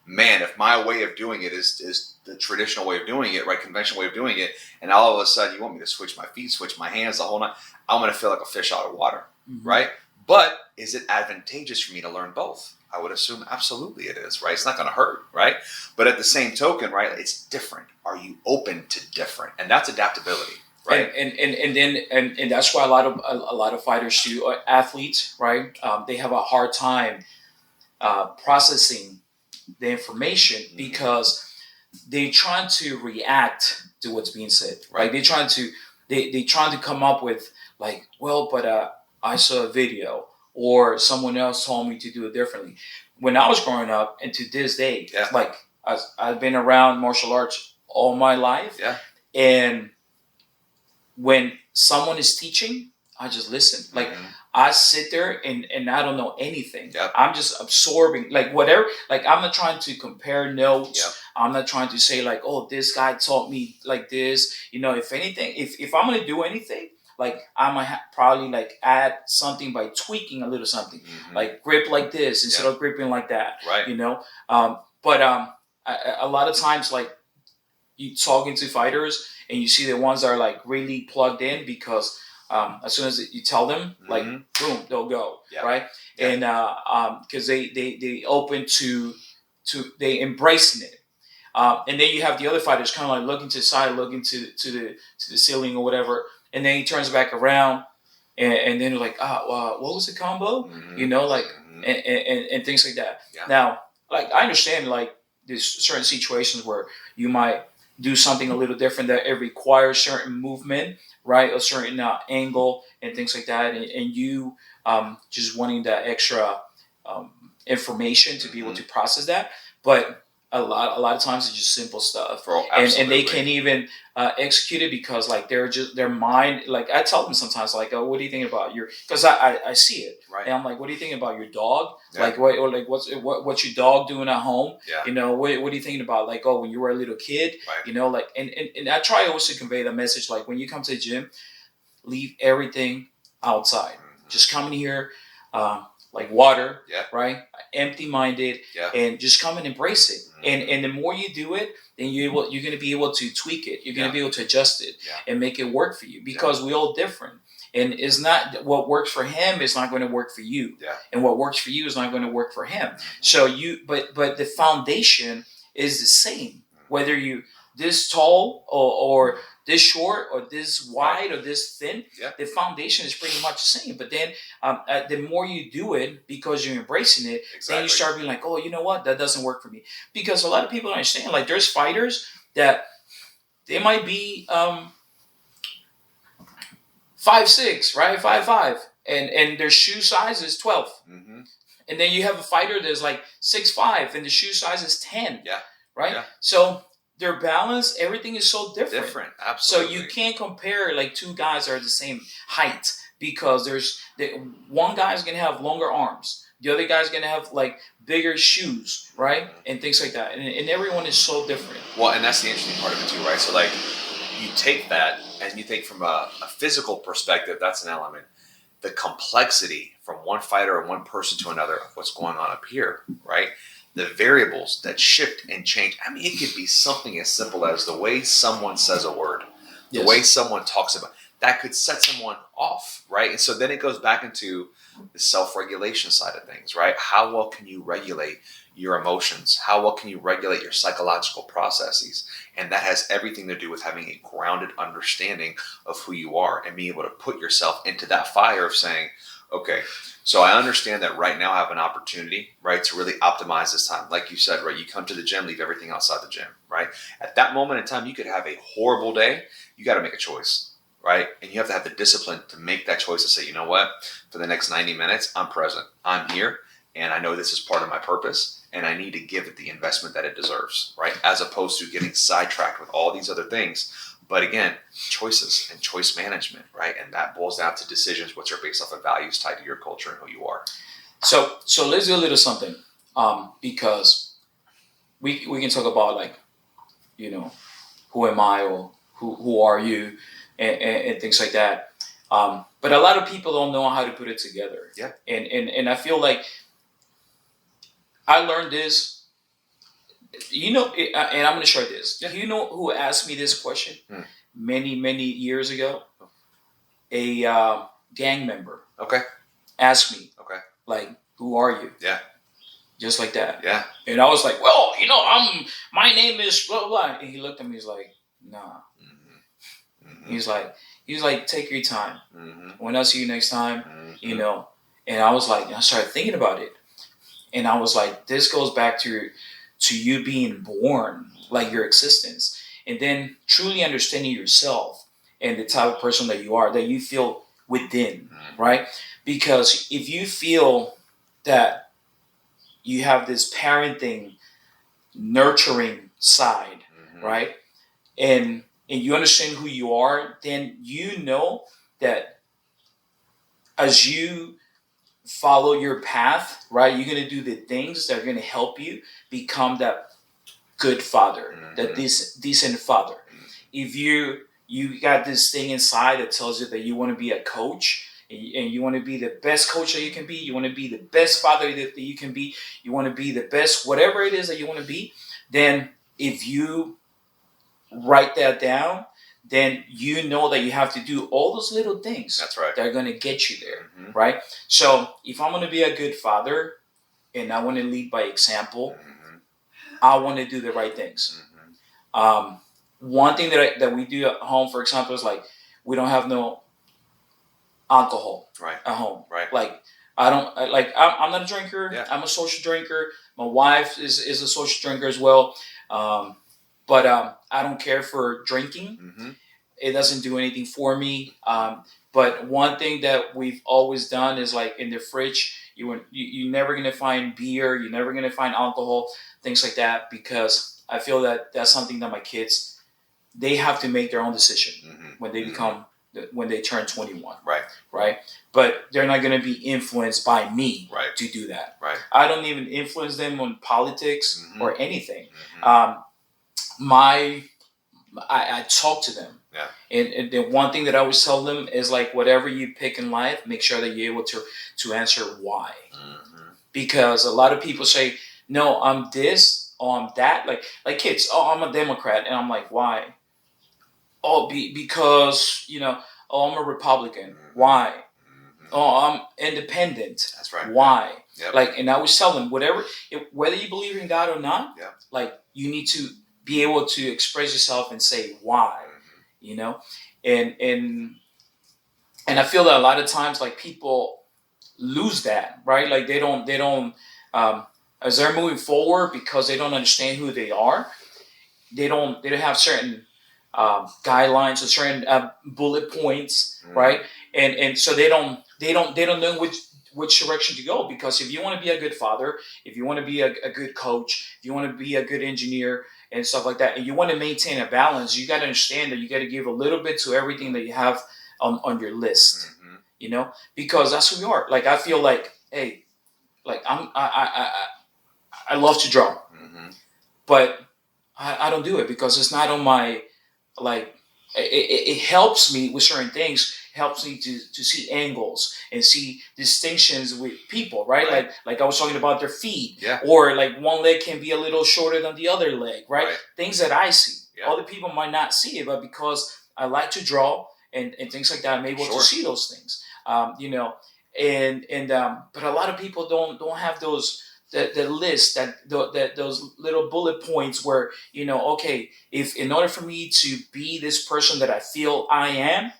Man, if my way of doing it is the traditional way of doing it, right, conventional way of doing it, and all of a sudden you want me to switch my feet, switch my hands, the whole night, I'm going to feel like a fish out of water, right? But is it advantageous for me to learn both? I would assume absolutely it is, right? It's not going to hurt, right? But at the same token, right, it's different. Are you open to different? And that's adaptability, right? And that's why a lot of fighters too, athletes, right? They have a hard time processing the information because they're trying to react to what's being said, right? They're trying to come up with like, well, but I saw a video or someone else told me to do it differently. When I was growing up, and to this day, like I've been around martial arts all my life, and when someone is teaching, I just listen. Like I sit there and I don't know anything. I'm just absorbing like whatever. Like I'm not trying to compare notes. I'm not trying to say like, oh, this guy taught me like this. If anything, if I'm gonna do anything, like I might probably like add something by tweaking a little something, like grip like this instead of gripping like that. Right. But a lot of times like you talking to fighters and you see the ones that are like really plugged in because as soon as you tell them, like boom, they'll go, right? And because they open to they embracing it. And then you have the other fighters kind of like looking to the side, looking to the ceiling or whatever. And then he turns back around, and then you're like, what was the combo? And things like that. Now, like I understand, like there's certain situations where you might do something a little different, that it requires certain movement, right, a certain angle and things like that, and you just wanting that extra um, information to be able to process that. But a lot of times it's just simple stuff, and they can't even execute it because like they're just their mind. Like I tell them sometimes, like, oh, what do you think about your? Because I see it, Right. and I'm like, what do you think about your dog? Yeah. Like what, or like what's your dog doing at home? Yeah. You know, what are you thinking about? Like, oh, when you were a little kid, Right. you know, like, and I try always to convey the message, like when you come to the gym, leave everything outside. Just come in here, like water, Yeah. right? Empty-minded, Yeah. and just come and embrace it. And the more you do it, then you're going to be able to tweak it. You're going to be able to adjust it and make it work for you, because we're all different. And it's not what works for him is not going to work for you. Yeah. And what works for you is not going to work for him. So but the foundation is the same, whether you this tall or this short or this wide or this thin. Yeah. The foundation is pretty much the same. But then the more you do it, because you're embracing it, then you start being like, oh, you know what? That doesn't work for me. Because a lot of people don't understand. Like there's fighters that they might be 5'6", right? 5'5", and their shoe size is 12. And then you have a fighter that's like 6'5", and the shoe size is 10. Yeah. Right? Yeah. So their balance, everything is so different. Absolutely. So you can't compare like two guys that are the same height, because one guy's gonna have longer arms, the other guy's gonna have like bigger shoes, right, and things like that. And everyone is so different. Well, and that's the interesting part of it too, right? So like you take that and you think from a physical perspective, that's an element. The complexity from one fighter or one person to another of what's going on up here, right? The variables that shift and change. I mean, it could be something as simple as the way someone says a word, the way someone talks about that could set someone off, right? And so then it goes back into the self-regulation side of things, right? How well can you regulate your emotions? How well can you regulate your psychological processes? And that has everything to do with having a grounded understanding of who you are and being able to put yourself into that fire of saying, okay, so I understand that right now I have an opportunity, right, to really optimize this time. Like you said, right, you come to the gym, leave everything outside the gym, right? At that moment in time, you could have a horrible day. You got to make a choice, right? And you have to have the discipline to make that choice to say, you know what, for the next 90 minutes, I'm present. I'm here, and I know this is part of my purpose, and I need to give it the investment that it deserves, right? As opposed to getting sidetracked with all these other things. But again, choices and choice management, right? And that boils down to decisions which are based off of values tied to your culture and who you are. So let's do a little something, because we can talk about, like, you know, who am I, or who are you, and things like that. But a lot of people don't know how to put it together. Yeah. And I feel like I learned this. You know, and I'm going to share this. Yeah. You know who asked me this question many years ago? A gang member. Okay. Asked me. Okay. Like, who are you? Yeah. Just like that. Yeah. And I was like, well, you know, my name is blah, blah, blah. And he looked at me, he's like, nah. He's like, take your time. When I see you next time, you know. And I was like, I started thinking about it. And I was like, this goes back to you being born, like your existence. And then truly understanding yourself and the type of person that you are, that you feel within, right? Because if you feel that you have this parenting, nurturing side, right? And you understand who you are, then you know that as you follow your path, right, you're going to do the things that are going to help you become that good father, that decent father. If you got this thing inside that tells you that you want to be a coach, and you want to be the best coach that you can be, you want to be the best father that you can be, you want to be the best whatever it is that you want to be, then if you write that down, then you know that you have to do all those little things. That's right. That are going to get you there, right? So if I'm going to be a good father and I want to lead by example, I want to do the right things. One thing that we do at home, for example, is like we don't have no alcohol at home. Right. Like I'm not a drinker. Yeah. I'm a social drinker. My wife is a social drinker as well. but I don't care for drinking. Mm-hmm. It doesn't do anything for me. But one thing that we've always done is like in the fridge, you're never gonna find beer, you're never gonna find alcohol, things like that, because I feel that that's something that my kids, they have to make their own decision when they become when they turn 21. Right. But they're not gonna be influenced by me to do that. I don't even influence them on politics or anything. I talk to them. And the one thing that I always tell them is like, whatever you pick in life, make sure that you're able to answer why. Because a lot of people say, no, I'm this, or I'm that. Like kids, oh, I'm a Democrat. And I'm like, why? Oh, because, oh, I'm a Republican. Why? Oh, I'm independent. That's right. Why? Yep. Like, and I always tell them, whether you believe in God or not, like, you need to be able to express yourself and say why, and I feel that a lot of times, like, people lose that, right? Like they don't as they're moving forward, because they don't understand who they are. They don't have certain guidelines or certain bullet points, right? And so they don't know which direction to go, because if you want to be a good father, if you want to be a good coach, if you want to be a good engineer and stuff like that, and you want to maintain a balance, you got to understand that you got to give a little bit to everything that you have on your list, because that's who we are. Like, I feel like, hey, like I love to draw, but I don't do it because it's not on my, like, it helps me with certain things. It helps me to see angles and see distinctions with people, right? Like I was talking about their feet, or like one leg can be a little shorter than the other leg, right? Things that I see. Other people might not see it, but because I like to draw and things like that, I'm able to see those things, but a lot of people don't have those. The list, that those little bullet points where, okay, if in order for me to be this person that I feel I am,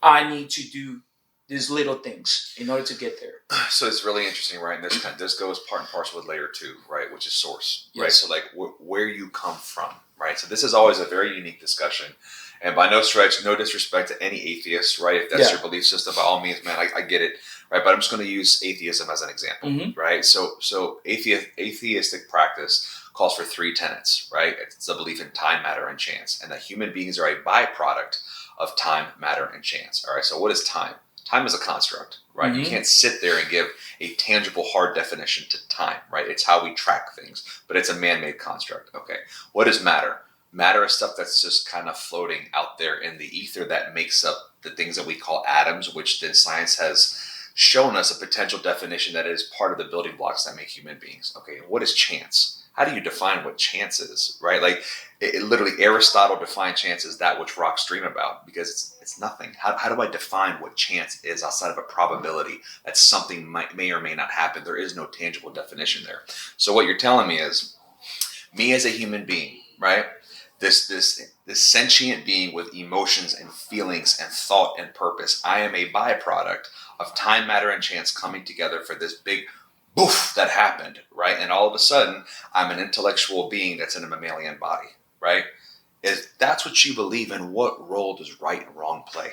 I need to do these little things in order to get there. So it's really interesting, right? And this goes part and parcel with layer 2, right? Which is source, right? So like where you come from, right? So this is always a very unique discussion. And by no stretch, no disrespect to any atheist, right? If that's your belief system, by all means, man, I get it, right? But I'm just going to use atheism as an example, right? So atheistic practice calls for 3 tenets, right? It's a belief in time, matter, and chance, and that human beings are a byproduct of time, matter, and chance. All right. So what is time? Time is a construct, right? You can't sit there and give a tangible, hard definition to time, right? It's how we track things, but it's a man-made construct. Okay. What is matter? Matter is stuff that's just kind of floating out there in the ether that makes up the things that we call atoms, which then science has shown us a potential definition that is part of the building blocks that make human beings. Okay, what is chance? How do you define what chance is, right? Like, it literally, Aristotle defined chance as that which rocks dream about, because it's nothing. How do I define what chance is outside of a probability that something may or may not happen? There is no tangible definition there. So what you're telling me is, me as a human being, right? This sentient being with emotions and feelings and thought and purpose, I am a byproduct of time, matter, and chance coming together for this big boof that happened, right? And all of a sudden, I'm an intellectual being that's in a mammalian body, right? If that's what you believe in, what role does right and wrong play?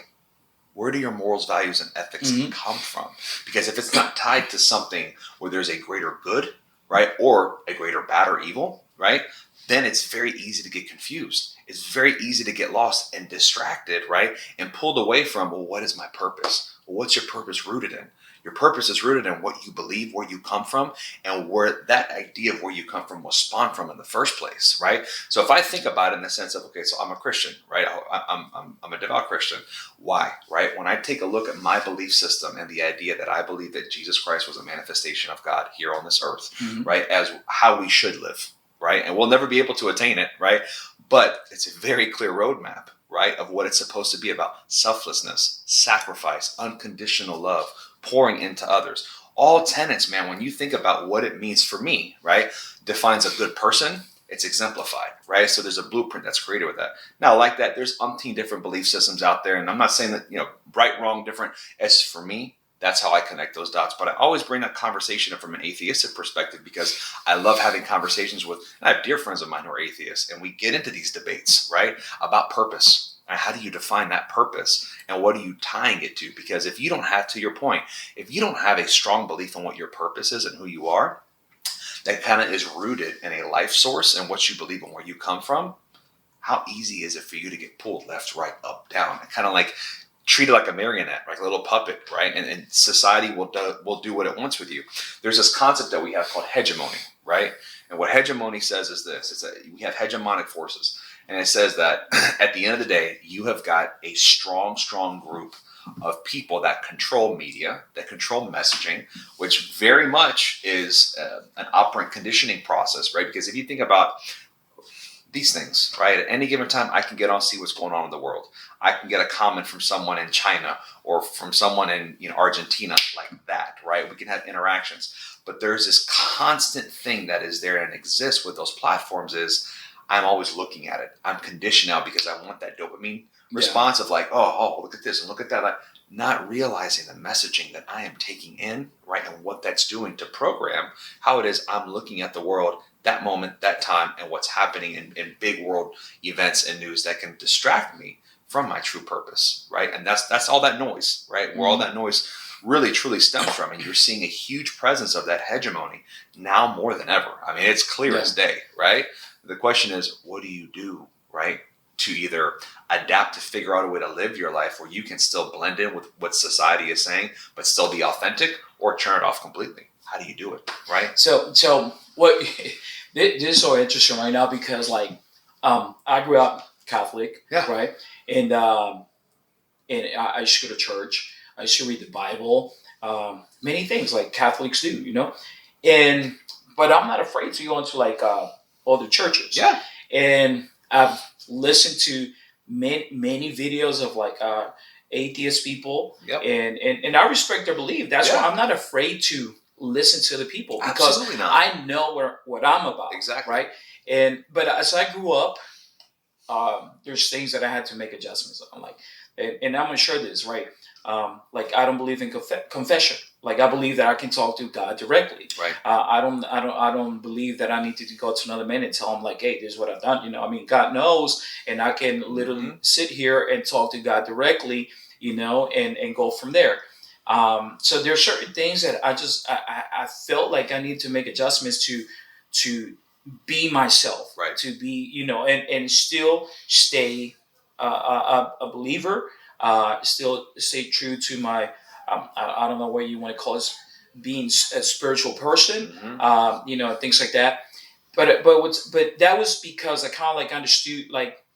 Where do your morals, values, and ethics come from? Because if it's not tied to something where there's a greater good, right, or a greater bad or evil, right, then it's very easy to get confused. It's very easy to get lost and distracted, right, and pulled away from, well, what is my purpose? Well, what's your purpose rooted in? Your purpose is rooted in what you believe, where you come from, and where that idea of where you come from was spawned from in the first place, right? So if I think about it in the sense of, okay, so I'm a Christian, right? I'm a devout Christian. Why, right? When I take a look at my belief system and the idea that I believe that Jesus Christ was a manifestation of God here on this earth, right, as how we should live, right? And we'll never be able to attain it, right? But it's a very clear roadmap, right, of what it's supposed to be about: selflessness, sacrifice, unconditional love, pouring into others. All tenets, man, when you think about what it means for me, right, defines a good person, it's exemplified, right? So there's a blueprint that's created with that. Now, like that, there's umpteen different belief systems out there, and I'm not saying that, right, wrong, different. As for me, That's how I connect those dots. But I always bring that conversation up from an atheistic perspective because I love having conversations with, and I have dear friends of mine who are atheists, and we get into these debates, right, about purpose. And how do you define that purpose? And what are you tying it to? Because if you don't have, to your point, if you don't have a strong belief in what your purpose is and who you are, that kind of is rooted in a life source and what you believe and where you come from, how easy is it for you to get pulled left, right, up, down? And kind of like treated like a marionette, like a little puppet, right? And society will do what it wants with you. There's this concept that we have called hegemony, right? And what hegemony says is this. It's that we have hegemonic forces. And it says that at the end of the day, you have got a strong group of people that control media, that control messaging, which very much is an operant conditioning process, right? Because if you think about these things, right? At any given time, I can get on, see what's going on in the world. I can get a comment from someone in China or from someone in Argentina like that, right? We can have interactions. But there's this constant thing that is there and exists with those platforms is I'm always looking at it. I'm conditioned now because I want that dopamine response of like, oh, look at this and look at that. Like, not realizing the messaging that I am taking in, right? And what that's doing to program how it is I'm looking at the world that moment, that time, and what's happening in big world events and news that can distract me from my true purpose, right? And that's all that noise, right? Where all that noise really truly stems from. And you're seeing a huge presence of that hegemony now more than ever. I mean, it's clear as day, right? The question is, what do you do, right? To either adapt to figure out a way to live your life where you can still blend in with what society is saying, but still be authentic, or turn it off completely. How do you do it, right? So what? This is so interesting right now because I grew up Catholic, right? And I used to go to church. I used to read the Bible, many things like Catholics do, but I'm not afraid to go into other churches. Yeah. And I've listened to many videos of atheist people, and I respect their belief. That's why I'm not afraid to listen to the people because I know what I'm about. Exactly. Right. But as I grew up, there's things that I had to make adjustments on. And I'm gonna share this, right? I don't believe in confession. I believe that I can talk to God directly. Right. I don't believe that I need to go to another man and tell him hey, this is what I've done. God knows, and I can literally sit here and talk to God directly, and go from there. So there are certain things that I felt like I need to make adjustments to be myself, right? To be, and still stay a believer, still stay true to my, I don't know what you want to call it, being a spiritual person, things like that. But that was because I kind of understood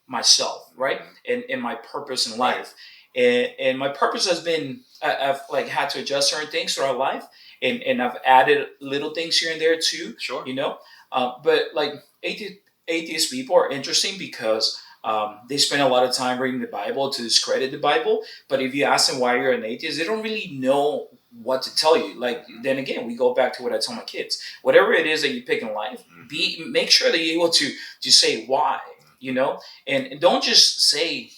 myself, right, and my purpose in life, and my purpose has been I've had to adjust certain things throughout life, and I've added little things here and there too. Sure. But atheist people are interesting because they spend a lot of time reading the Bible to discredit the Bible. But if you ask them why you're an atheist, they don't really know what to tell you. Then again, we go back to what I tell my kids. Whatever it is that you pick in life, make sure that you're able to say why, and don't just say,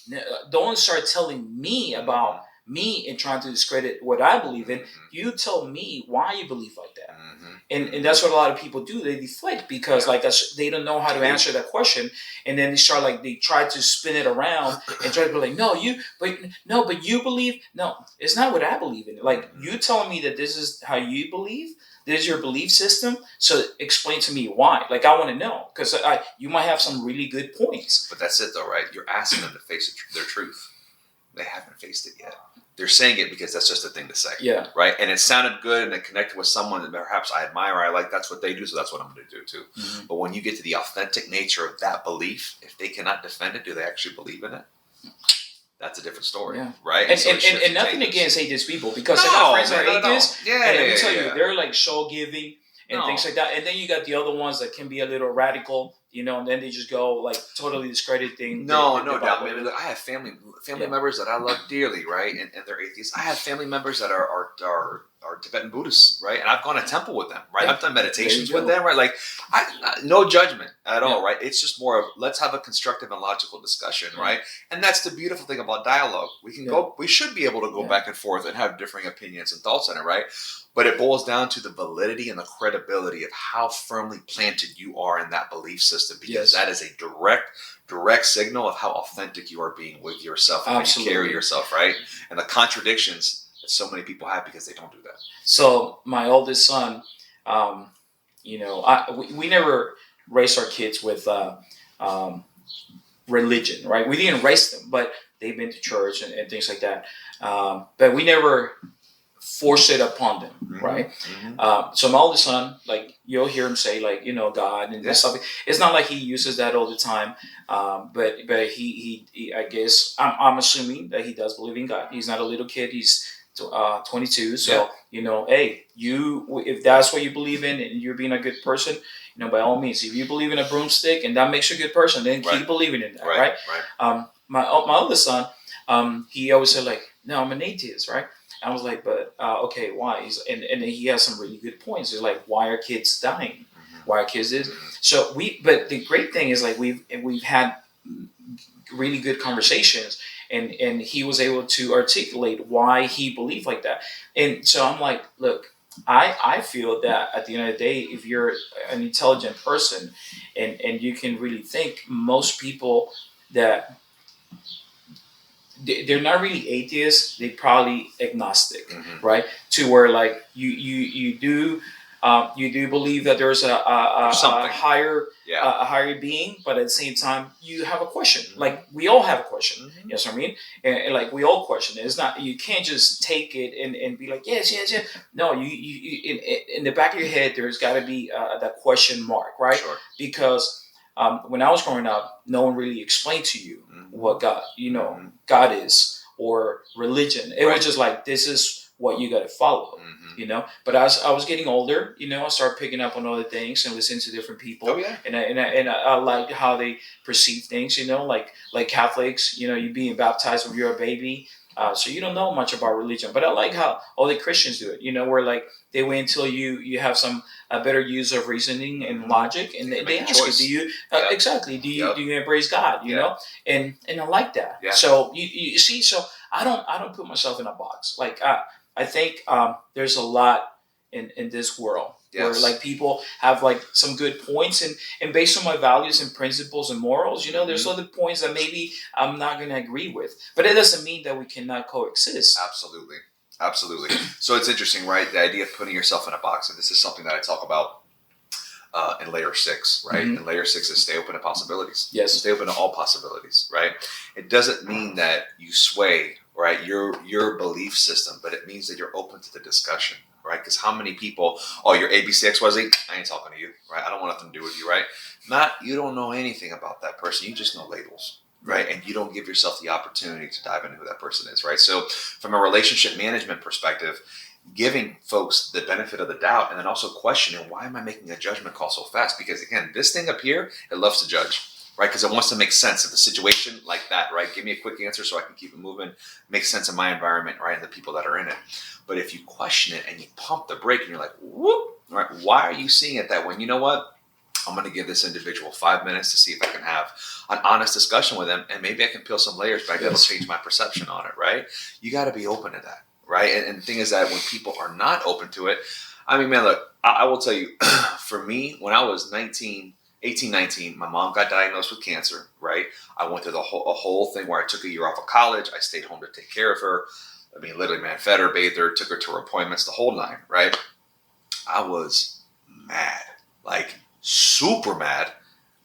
don't start telling me about me and trying to discredit what I believe in. You tell me why you believe like that. And that's what a lot of people do. They deflect because they don't know how to answer that question. And then they start they try to spin it around and try to be but you believe. No, it's not what I believe in. You telling me that this is how you believe. This is your belief system. So explain to me why. I want to know because you might have some really good points. But that's it though, right? You're asking them to face their truth. They haven't faced it yet. They're saying it because that's just a thing to say. Yeah. Right. And it sounded good and it connected with someone that perhaps I admire. I like that's what they do. So that's what I'm going to do too. But when you get to the authentic nature of that belief, if they cannot defend it, do they actually believe in it? That's a different story. Yeah. Right. And nothing against atheist people because I got friends that are atheists. And let me tell you, they're show giving and things like that. And then you got the other ones that can be a little radical, and then they just go like totally discrediting. No the doubt, Bible. man. Look, I have family Yeah. members that I love dearly, right? And they're atheists. I have family members that are Tibetan Buddhists, right? And I've gone to temple with them, right? Yeah. I've done meditations There you with go. them, right? Like, no judgment at all, Yeah. right? It's just more of, let's have a constructive and logical discussion, Yeah. right? And that's the beautiful thing about dialogue. We can we should be able to go Yeah. back and forth and have differing opinions and thoughts on it, right? But it boils down to the validity and the credibility of how firmly planted you are in that belief system, because Yes. that is a direct signal of how authentic you are being with yourself and how you carry yourself, right? And the contradictions that so many people have because they don't do that. So my oldest son, we never raised our kids with religion, right? We didn't raise them, but they've been to church and things like that. But we never force it upon them, right? So my oldest son, like, you'll hear him say, like, God and this stuff. It's not like he uses that all the time, but he I guess I'm assuming that he does believe in God. He's not a little kid. He's 22. So hey, if that's what you believe in and you're being a good person, by all means, if you believe in a broomstick and that makes you a good person, then keep believing in that, right? My oldest son, he always said, like, no, I'm an atheist, right? I was like, but okay, why? And he has some really good points. He's like, why are kids dying? Why are kids this? So but the great thing is, like, we've had really good conversations, and he was able to articulate why he believed like that. And so I'm like, look, I feel that at the end of the day, if you're an intelligent person and you can really think, most people that they're not really atheists, they're probably agnostic, right? To where, like, you do believe that there's a higher a higher being, but at the same time you have a question. Like, we all have a question. You know what I mean? And like, we all question it. It's not, you can't just take it and be like, yes. No, you in the back of your head, there's got to be that question mark, right? Sure. Because when I was growing up, no one really explained to you what God, God is, or religion. It was just like, this is what you got to follow, But as I was getting older, I started picking up on other things and listening to different people. Oh, yeah. And I liked how they perceive things, like Catholics, you being baptized when you're a baby. So you don't know much about religion, but I like how all the Christians do it, where, like, they wait until you have a better use of reasoning and logic, and they ask you, do you exactly, do you embrace God, and I like that. Yeah. So you see, so I don't put myself in a box. Like, I think there's a lot in this world where, like, people have, like, some good points, and based on my values and principles and morals, there's other points that maybe I'm not going to agree with, but it doesn't mean that we cannot coexist. Absolutely. So it's interesting, right? The idea of putting yourself in a box, and this is something that I talk about in layer 6, right? And layer 6 is stay open to possibilities. Yes. Stay open to all possibilities, right? It doesn't mean that you sway, right, your belief system, but it means that you're open to the discussion, right? Because how many people, you're ABCXYZ, I ain't talking to you, right? I don't want nothing to do with you, right? You don't know anything about that person. You just know labels, right? And you don't give yourself the opportunity to dive into who that person is, right? So from a relationship management perspective, giving folks the benefit of the doubt, and then also questioning, why am I making a judgment call so fast? Because, again, this thing up here, it loves to judge, right? Because it wants to make sense of the situation like that, right? Give me a quick answer so I can keep it moving, make sense of my environment, right, and the people that are in it. But if you question it and you pump the brake and you're like, whoop, right? Why are you seeing it that way? And you know what? I'm going to give this individual 5 minutes to see if I can have an honest discussion with them, and maybe I can peel some layers back that'll change my perception on it, right? You got to be open to that, right? And the thing is that when people are not open to it, I mean, man, look, I will tell you, for me, when I was 18, 19, my mom got diagnosed with cancer, right? I went through a whole thing where I took a year off of college. I stayed home to take care of her. I mean, literally, man, fed her, bathed her, took her to her appointments, the whole nine, right? I was mad, like super mad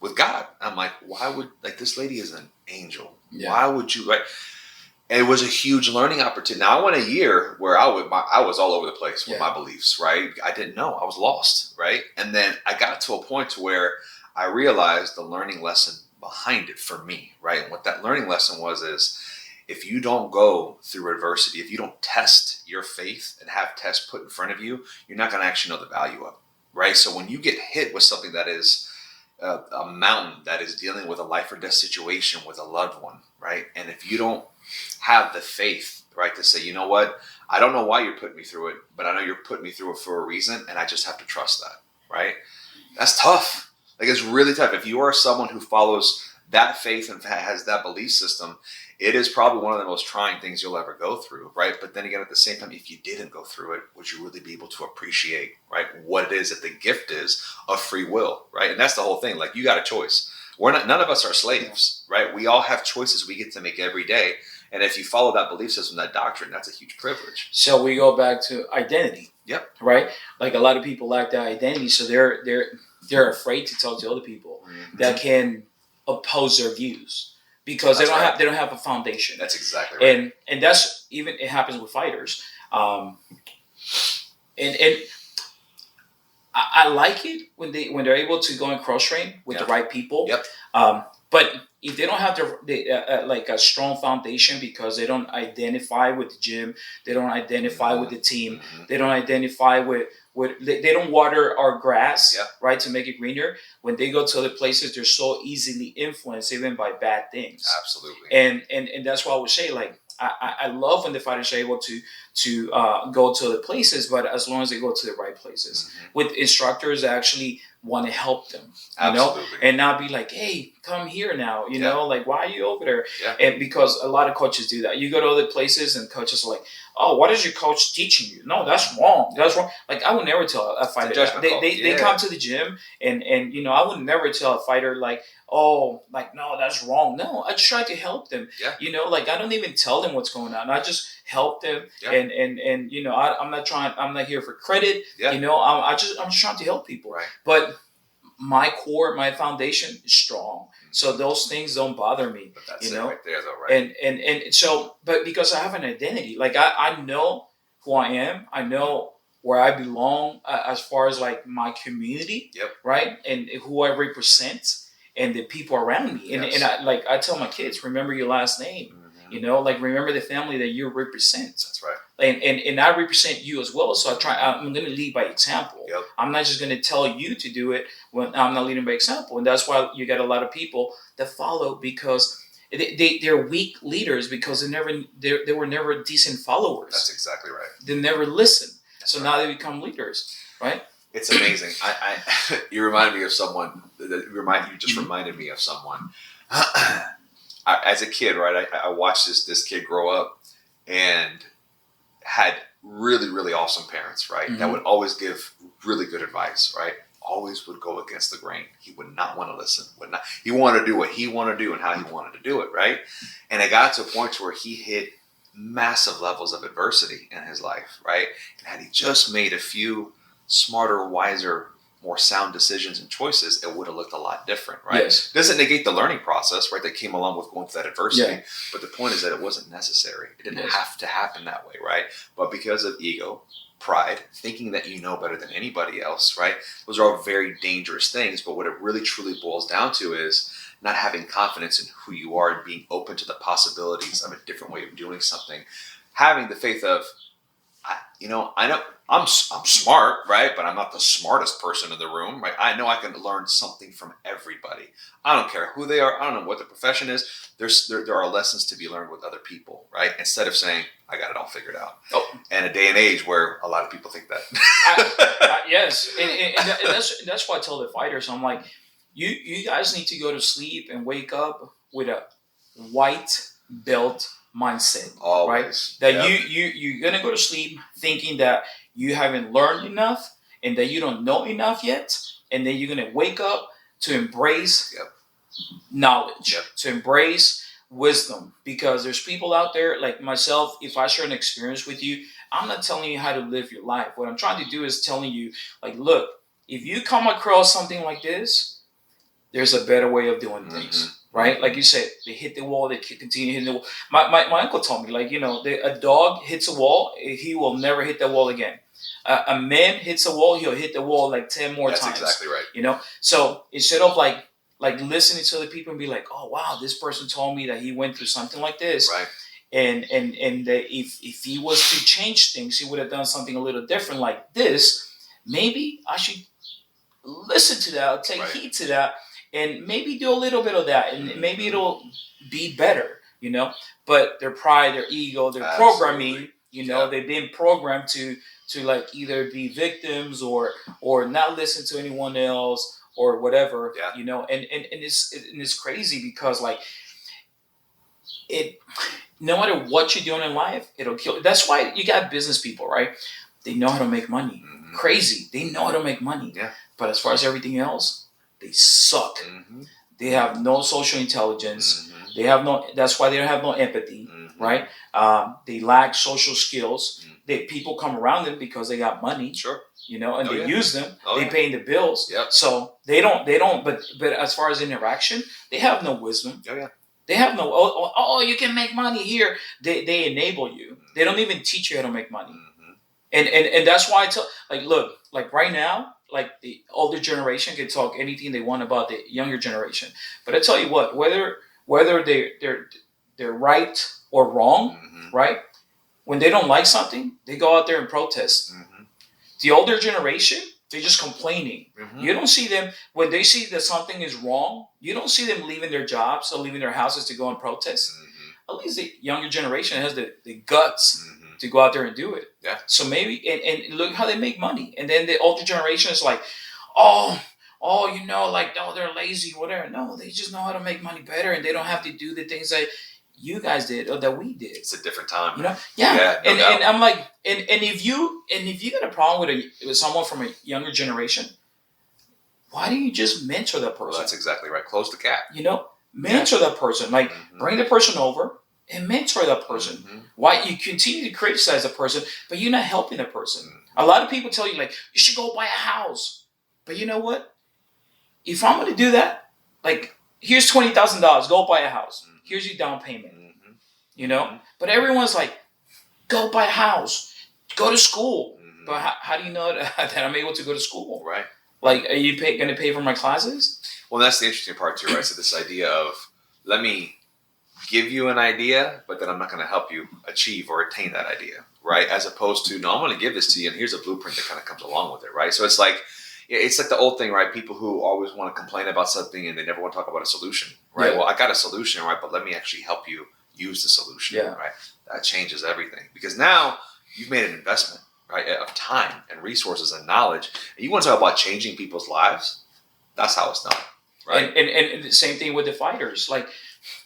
with God. I'm like, why would, like, this lady is an angel. Yeah. Why would you, right? And it was a huge learning opportunity. Now, I went a year where I was all over the place with my beliefs, right? I didn't know. I was lost, right? And then I got to a point to where I realized the learning lesson behind it for me, right? And what that learning lesson is, if you don't go through adversity, if you don't test your faith and have tests put in front of you, you're not going to actually know the value of it, right? So when you get hit with something that is a mountain that is dealing with a life or death situation with a loved one, right? And if you don't have the faith, right, to say, you know what, I don't know why you're putting me through it, but I know you're putting me through it for a reason, and I just have to trust that, right? That's tough. Like, it's really tough. If you are someone who follows that faith and has that belief system, it is probably one of the most trying things you'll ever go through, right? But then again, at the same time, if you didn't go through it, would you really be able to appreciate, right, what it is that the gift is of free will, right? And that's the whole thing. Like, you got a choice. None of us are slaves, right? We all have choices we get to make every day. And if you follow that belief system, that doctrine, that's a huge privilege. So we go back to identity. Yep. Right? Like, a lot of people lack that identity, so they're afraid to talk to other people that can oppose their views because they don't have a foundation. That's exactly right. And that's even, it happens with fighters. And I like it when they're able to go and cross train with the right people. Yep. But if they don't have like a strong foundation because they don't identify with the gym, they don't identify with the team, they don't identify with they don't water our grass, right, to make it greener. When they go to other places, they're so easily influenced even by bad things. Absolutely. And that's why I would say, like, I love when the fighters are able to go to other places, but as long as they go to the right places with instructors that actually want to help them, you know, and not be like, hey, come here now, you know, like, why are you over there? And because a lot of coaches do that. You go to other places and coaches are like, oh, what is your coach teaching you? No, that's wrong. That's wrong. Like, I would never tell a fighter that. They come to the gym and you know, I would never tell a fighter like, oh, like, no, that's wrong. No, I try to help them. You know, like, I don't even tell them what's going on. I just help them. And you know, I'm not here for credit. You know, I'm just trying to help people. Right. But my foundation is strong. So those things don't bother me. But that's you know, right there, though, right? And so, but because I have an identity, like, I know who I am. I know where I belong as far as, like, my community, right, and who I represent, and the people around me. And I tell my kids, remember your last name. You know, like, remember the family that you represent. That's right. And I represent you as well. So I'm going to lead by example. I'm not just going to tell you to do it when I'm not leading by example. And that's why you got a lot of people that follow because they're weak leaders because they were never decent followers. That's exactly right. They never listen. So now they become leaders, right? It's amazing. You reminded me of someone. You just reminded me of someone. As a kid, right, I watched this kid grow up and had really, really awesome parents, right, that would always give really good advice, right, always would go against the grain. He would not want to listen. He wanted to do what he wanted to do and how he wanted to do it, right? And it got to a point where he hit massive levels of adversity in his life, right? And had he just made a few smarter, wiser, more sound decisions and choices, it would have looked a lot different, right? It doesn't negate the learning process, right, that came along with going through that adversity. But the point is that it wasn't necessary. It didn't have to happen that way, right? But because of ego, pride, thinking that you know better than anybody else, right? Those are all very dangerous things. But what it really truly boils down to is not having confidence in who you are and being open to the possibilities of a different way of doing something. Having the faith of, I know I'm smart, right? But I'm not the smartest person in the room, right? I know I can learn something from everybody. I don't care who they are. I don't know what the profession is. There are lessons to be learned with other people, right? Instead of saying, I got it all figured out. And a day and age where a lot of people think that. Yes. And that's why I tell the fighters, I'm like, you guys need to go to sleep and wake up with a white belt mindset. Always. Right? That you're gonna go to sleep thinking that you haven't learned enough and that you don't know enough yet, and then you're gonna wake up to embrace knowledge, to embrace wisdom, because there's people out there like myself. If I share an experience with you, I'm not telling you how to live your life. What I'm trying to do is telling you, like, look, if you come across something like this, there's a better way of doing things. Right? Like you said, they hit the wall, they continue hitting the wall. My uncle told me, like, you know, a dog hits a wall, he will never hit that wall again. A man hits a wall, he'll hit the wall like 10 more times. That's exactly right. You know? So instead of like listening to other people and be like, oh, wow, this person told me that he went through something like this. Right. And that if he was to change things, he would have done something a little different like this. Maybe I should listen to that, or take heed to that. and maybe do a little bit of that, and maybe it'll be better, but their pride, their ego, their programming, they've been programmed to like either be victims or not listen to anyone else or whatever, and it's crazy because like no matter what you're doing in life, it'll kill. That's why you got business people, right? They know how to make money. Crazy. They know how to make money. Yeah. But as far as everything else, they suck. They have no social intelligence. They have no. That's why they don't have no empathy, right? They lack social skills. People come around them because they got money. Sure. And they use them. They yeah. paying the bills. Yep. So they don't. But as far as interaction, they have no wisdom. Oh yeah. They have no, you can make money here. They enable you. They don't even teach you how to make money. And that's why I tell, like, look, like right now, like the older generation can talk anything they want about the younger generation. But I tell you what, whether they're right or wrong, right? When they don't like something, they go out there and protest. The older generation, they're just complaining. You don't see them, when they see that something is wrong, you don't see them leaving their jobs or leaving their houses to go and protest. At least the younger generation has the guts to go out there and do it. Yeah. So maybe, and look how they make money. And then the older generation is like, they're lazy, whatever. No, they just know how to make money better, and they don't have to do the things that you guys did or that we did. It's a different time. Yeah. No and doubt. I'm like, and if you got a problem with someone from a younger generation, why don't you just mentor that person? Well, that's exactly right. Close the gap. Mentor that person. Like bring the person over and mentor that person. Why you continue to criticize the person, but you're not helping the person. A lot of people tell you like you should go buy a house, but you know what? If I'm going to do that, like here's $20,000, go buy a house. Here's your down payment. But everyone's like, go buy a house, go to school. But how do you know that I'm able to go to school? Right. Like, are you going to pay for my classes? Well, that's the interesting part too, right? So this idea of let me give you an idea, but then I'm not going to help you achieve or attain that idea, right? As opposed to, no, I'm going to give this to you, and here's a blueprint that kind of comes along with it, right? So it's like the old thing, right? People who always want to complain about something and they never want to talk about a solution, right? Yeah. Well, I got a solution, right? But let me actually help you use the solution, right? That changes everything because now you've made an investment, right, of time and resources and knowledge. And you want to talk about changing people's lives? That's how it's done, right? And the same thing with the fighters. Like,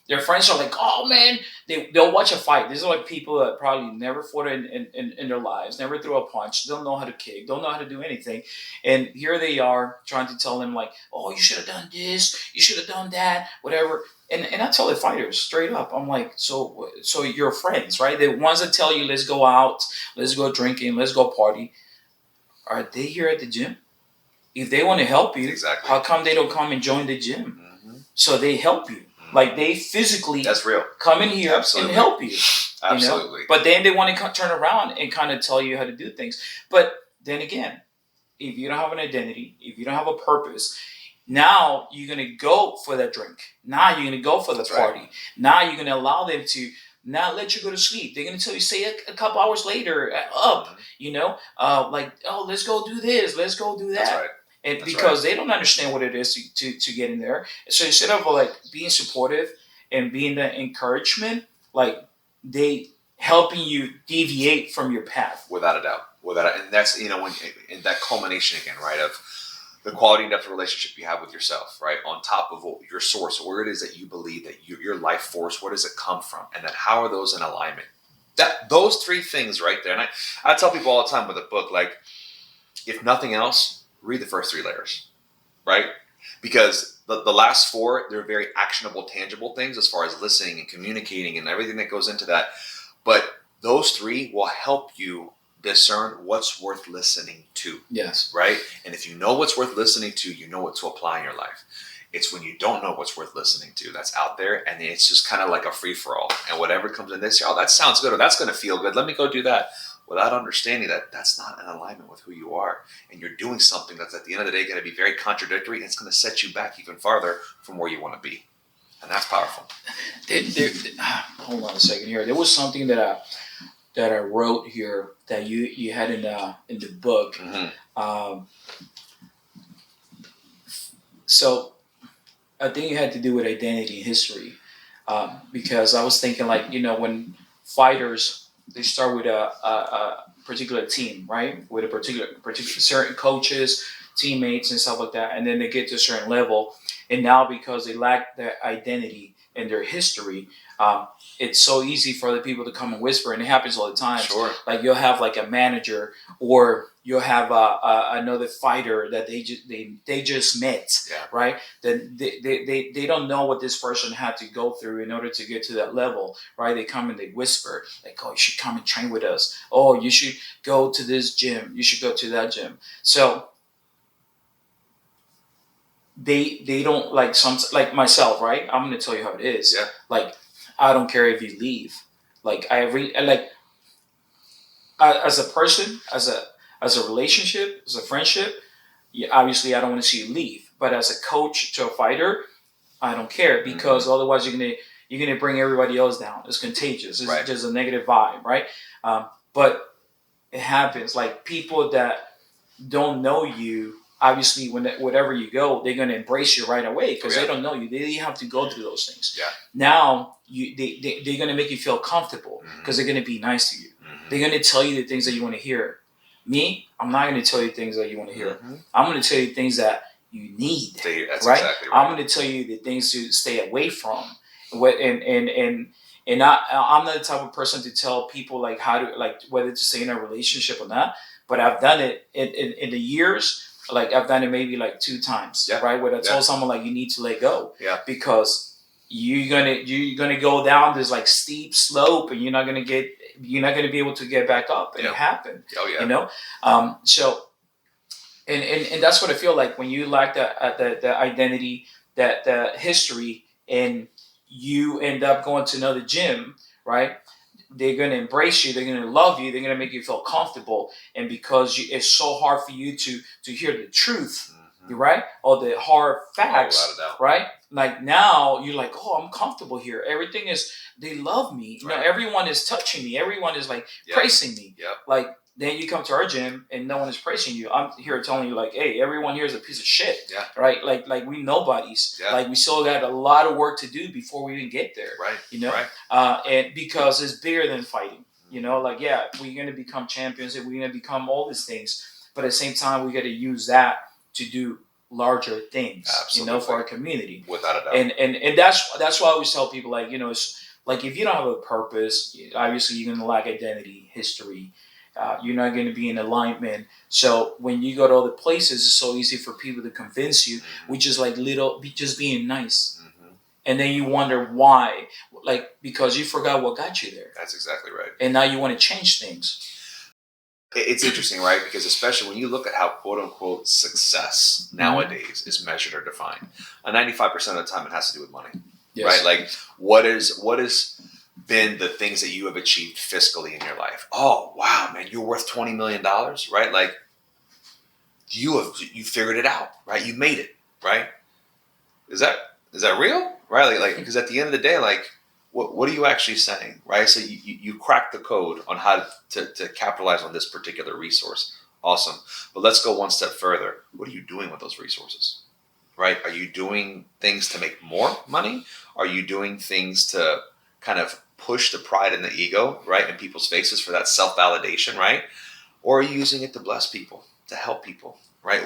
their friends are like, oh man, they'll watch a fight. These are like people that probably never fought in their lives, never threw a punch, don't know how to kick, don't know how to do anything. And here they are trying to tell them like, oh, you should have done this, you should have done that, whatever. And I tell the fighters straight up, I'm like, so your friends, right? The ones that tell you, let's go out, let's go drinking, let's go party. Are they here at the gym? If they want to help you, exactly. How come they don't come and join the gym? So they help you. Like they physically that's real. Come in here Absolutely. and help you. Absolutely. But then they want to turn around and kind of tell you how to do things. But then again, if you don't have an identity, if you don't have a purpose, now you're going to go for that drink. Now you're going to go for the party. Right. Now you're going to allow them to not let you go to sleep. They're going to tell you, stay a couple hours later, up, like, oh, let's go do this. Let's go do that. That's right. And because they don't understand what it is to get in there. So instead of like being supportive and being the encouragement, like they helping you deviate from your path. Without a doubt. And that's, when in that culmination again, right, of the quality and depth of relationship you have with yourself, right, on top of your source, where it is that you believe that your life force, where does it come from? And then how are those in alignment? Those three things right there. And I tell people all the time with a book, like, if nothing else, read the first three layers, right? Because the last four, they're very actionable, tangible things as far as listening and communicating and everything that goes into that. But those three will help you discern what's worth listening to. Yes. Right? And if you know what's worth listening to, you know what to apply in your life. It's when you don't know what's worth listening to that's out there, and it's just kind of like a free-for-all. And whatever comes in, they say, oh, that sounds good, or that's going to feel good. Let me go do that. Without understanding that that's not in alignment with who you are. And you're doing something that's at the end of the day going to be very contradictory, and it's going to set you back even farther from where you want to be. And that's powerful. Hold on a second here. There was something that I wrote here that you had in the book. So I think it had to do with identity and history, because I was thinking like when fighters they start with a particular team, right, with a particular certain coaches, teammates, and stuff like that, and then they get to a certain level, and now because they lack their identity and their history, it's so easy for other people to come and whisper, and it happens all the time. Sure. Like you'll have like a manager, or you'll have another fighter that they just met, Yeah. right? That they don't know what this person had to go through in order to get to that level, right? They come and they whisper like, "Oh, you should come and train with us. Oh, you should go to this gym. You should go to that gym." So they don't like some like myself, right? I'm gonna tell you how it is. Yeah. Like I don't care if you leave. Like as a person, as a relationship, as a friendship, yeah, obviously I don't want to see you leave. But as a coach to a fighter, I don't care, because otherwise you're gonna bring everybody else down. It's contagious. It's Right. just a negative vibe, right? But it happens. Like people that don't know you, obviously wherever you go, they're gonna embrace you right away because they don't know you. They have to go through those things. Yeah. Now they're gonna make you feel comfortable because they're gonna be nice to you. They're going to tell you the things that you want to hear. Me, I'm not going to tell you things that you want to hear. I'm going to tell you things that you need. That's right? exactly right. I'm going to tell you the things to stay away from. And I'm not the type of person to tell people like how to, like whether to stay in a relationship or not. But I've done it in the years. Like I've done it maybe like 2 times, right? Where I told someone like you need to let go, because you're gonna go down this like steep slope, and you're not gonna be able to get back up. And it happened. Oh yeah. You know, so and that's what I feel like when you lack the identity, that the history, and you end up going to another gym, right? They're going to embrace you. They're going to love you. They're going to make you feel comfortable. And because it's so hard for you to hear the truth, right? Or the hard facts, right? Like now you're like, oh, I'm comfortable here. Everything is, they love me. You know, everyone is touching me. Everyone is like praising me. Like then you come to our gym and no one is praising you. I'm here telling you like, hey, everyone here is a piece of shit. Right? Like we nobodies. Like we still got a lot of work to do before we even get there. Right. You know? And because it's bigger than fighting. You know, like we're gonna become champions and we're gonna become all these things. But at the same time, we gotta use that to do larger things. Absolutely. You know, for our community. Without a doubt. And that's why I always tell people like, you know, it's like if you don't have a purpose, obviously you're gonna lack identity, history. You're not going to be in alignment. So when you go to other places, it's so easy for people to convince you, which is like just being nice. And then you wonder why, like because you forgot what got you there. That's exactly right. And now you want to change things. It's interesting, right? Because especially when you look at how quote unquote success nowadays is measured or defined, 95% of the time it has to do with money, right? Like what is been the things that you have achieved fiscally in your life? Oh wow, man, you're worth $20 million, right? Like you figured it out, right? You made it, right? Is that real, right? Like because at the end of the day, like what are you actually saying, right? So you cracked the code on how to capitalize on this particular resource. Awesome, but let's go one step further. What are you doing with those resources, right? Are you doing things to make more money? Are you doing things to kind of push the pride and the ego, right, in people's faces for that self-validation, right? Or are you using it to bless people, to help people, right?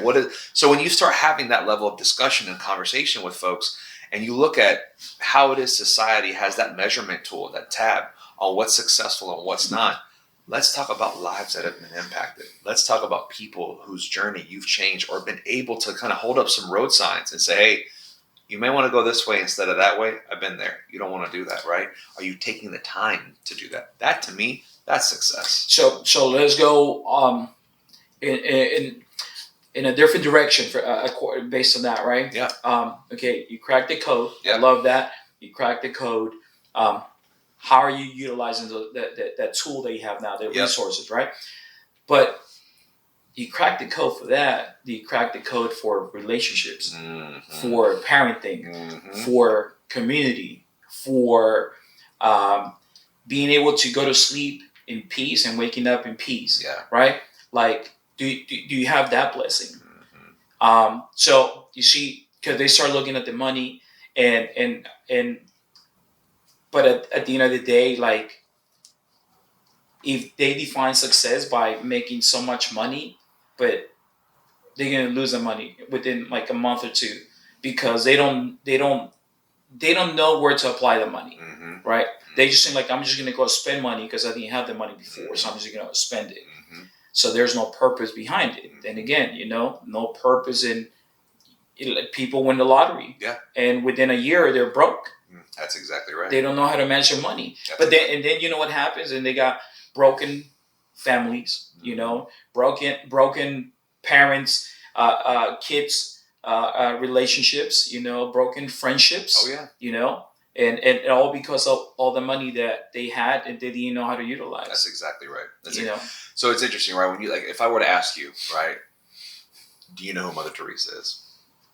So when you start having that level of discussion and conversation with folks, and you look at how it is society has that measurement tool, that tab on what's successful and what's not, let's talk about lives that have been impacted. Let's talk about people whose journey you've changed or been able to kind of hold up some road signs and say, hey, you may want to go this way instead of that way. I've been there. You don't want to do that, right? Are you taking the time to do that? That, to me, that's success. So let's go in a different direction for based on that, right? Yeah. Okay, you cracked the code. Yeah. I love that. You cracked the code. How are you utilizing that tool that you have now, the resources, right? But you crack the code for that. You crack the code for relationships, for parenting, for community, for being able to go to sleep in peace and waking up in peace. Right? Like, do you have that blessing? So you see, because they start looking at the money, and but at the end of the day, like, if they define success by making so much money, but they're gonna lose the money within like a month or two, because they don't know where to apply the money, right? They just think like, I'm just gonna go spend money because I didn't have the money before, so I'm just gonna spend it. So there's no purpose behind it. And again, no purpose in like, people win the lottery, and within a year they're broke. That's exactly right. They don't know how to manage their money. But then you know what happens, and they got broken families, broken parents, kids, relationships, broken friendships. Oh yeah. And all because of all the money that they had and they didn't know how to utilize. That's exactly right. So it's interesting, right? When you like, if I were to ask you, right, do you know who Mother Teresa is?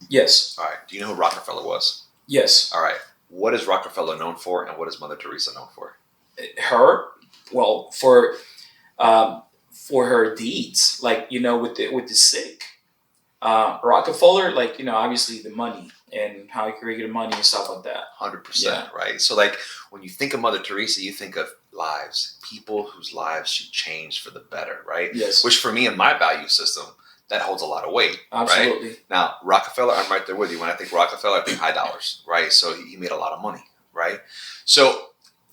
Yes. All right. Do you know who Rockefeller was? Yes. All right. What is Rockefeller known for, and what is Mother Teresa known for? Well, for her deeds, like, with the sick. Rockefeller, like, obviously the money and how he created money and stuff like that. 100%, right? So, like, when you think of Mother Teresa, you think of lives, people whose lives she changed for the better, right? Yes. Which for me, in my value system, that holds a lot of weight. Absolutely. Right? Now, Rockefeller, I'm right there with you. When I think Rockefeller, I think high dollars, right? So he made a lot of money, right? So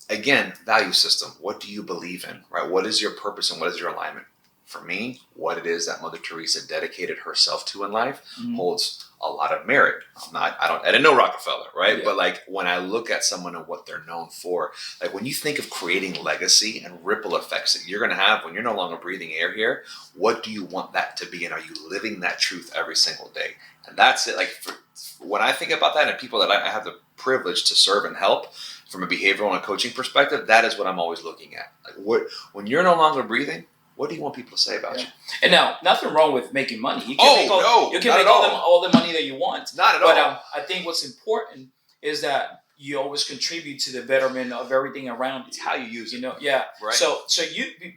again, value system. What do you believe in, right? What is your purpose and what is your alignment? For me, what it is that Mother Teresa dedicated herself to in life holds a lot of merit. I didn't know Rockefeller, right? Yeah. But like, when I look at someone and what they're known for, like when you think of creating legacy and ripple effects that you're going to have when you're no longer breathing air here, what do you want that to be? And are you living that truth every single day? And that's it. Like, when I think about that, and people that I have the privilege to serve and help from a behavioral and a coaching perspective, that is what I'm always looking at. Like, when you're no longer breathing, what do you want people to say about you? And now, nothing wrong with making money. You can make all the money that you want. Not at all. But I think what's important is that you always contribute to the betterment of everything around you. It's how you use it. Yeah. Right. So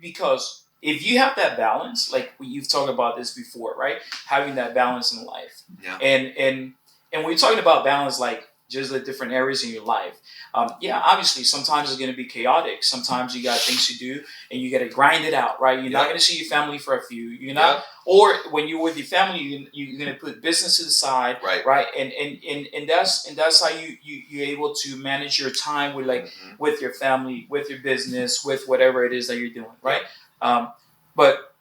because if you have that balance, like you've talked about this before, right? Having that balance in life. Yeah. And we're talking about balance, like just the different areas in your life. Obviously, sometimes it's going to be chaotic. Sometimes you got things to do, and you got to grind it out, right? You're not going to see your family for a few. You're not, or when you're with your family, you're going to put business to the side, right? And that's how you're able to manage your time with with your family, with your business, with whatever it is that you're doing, right? But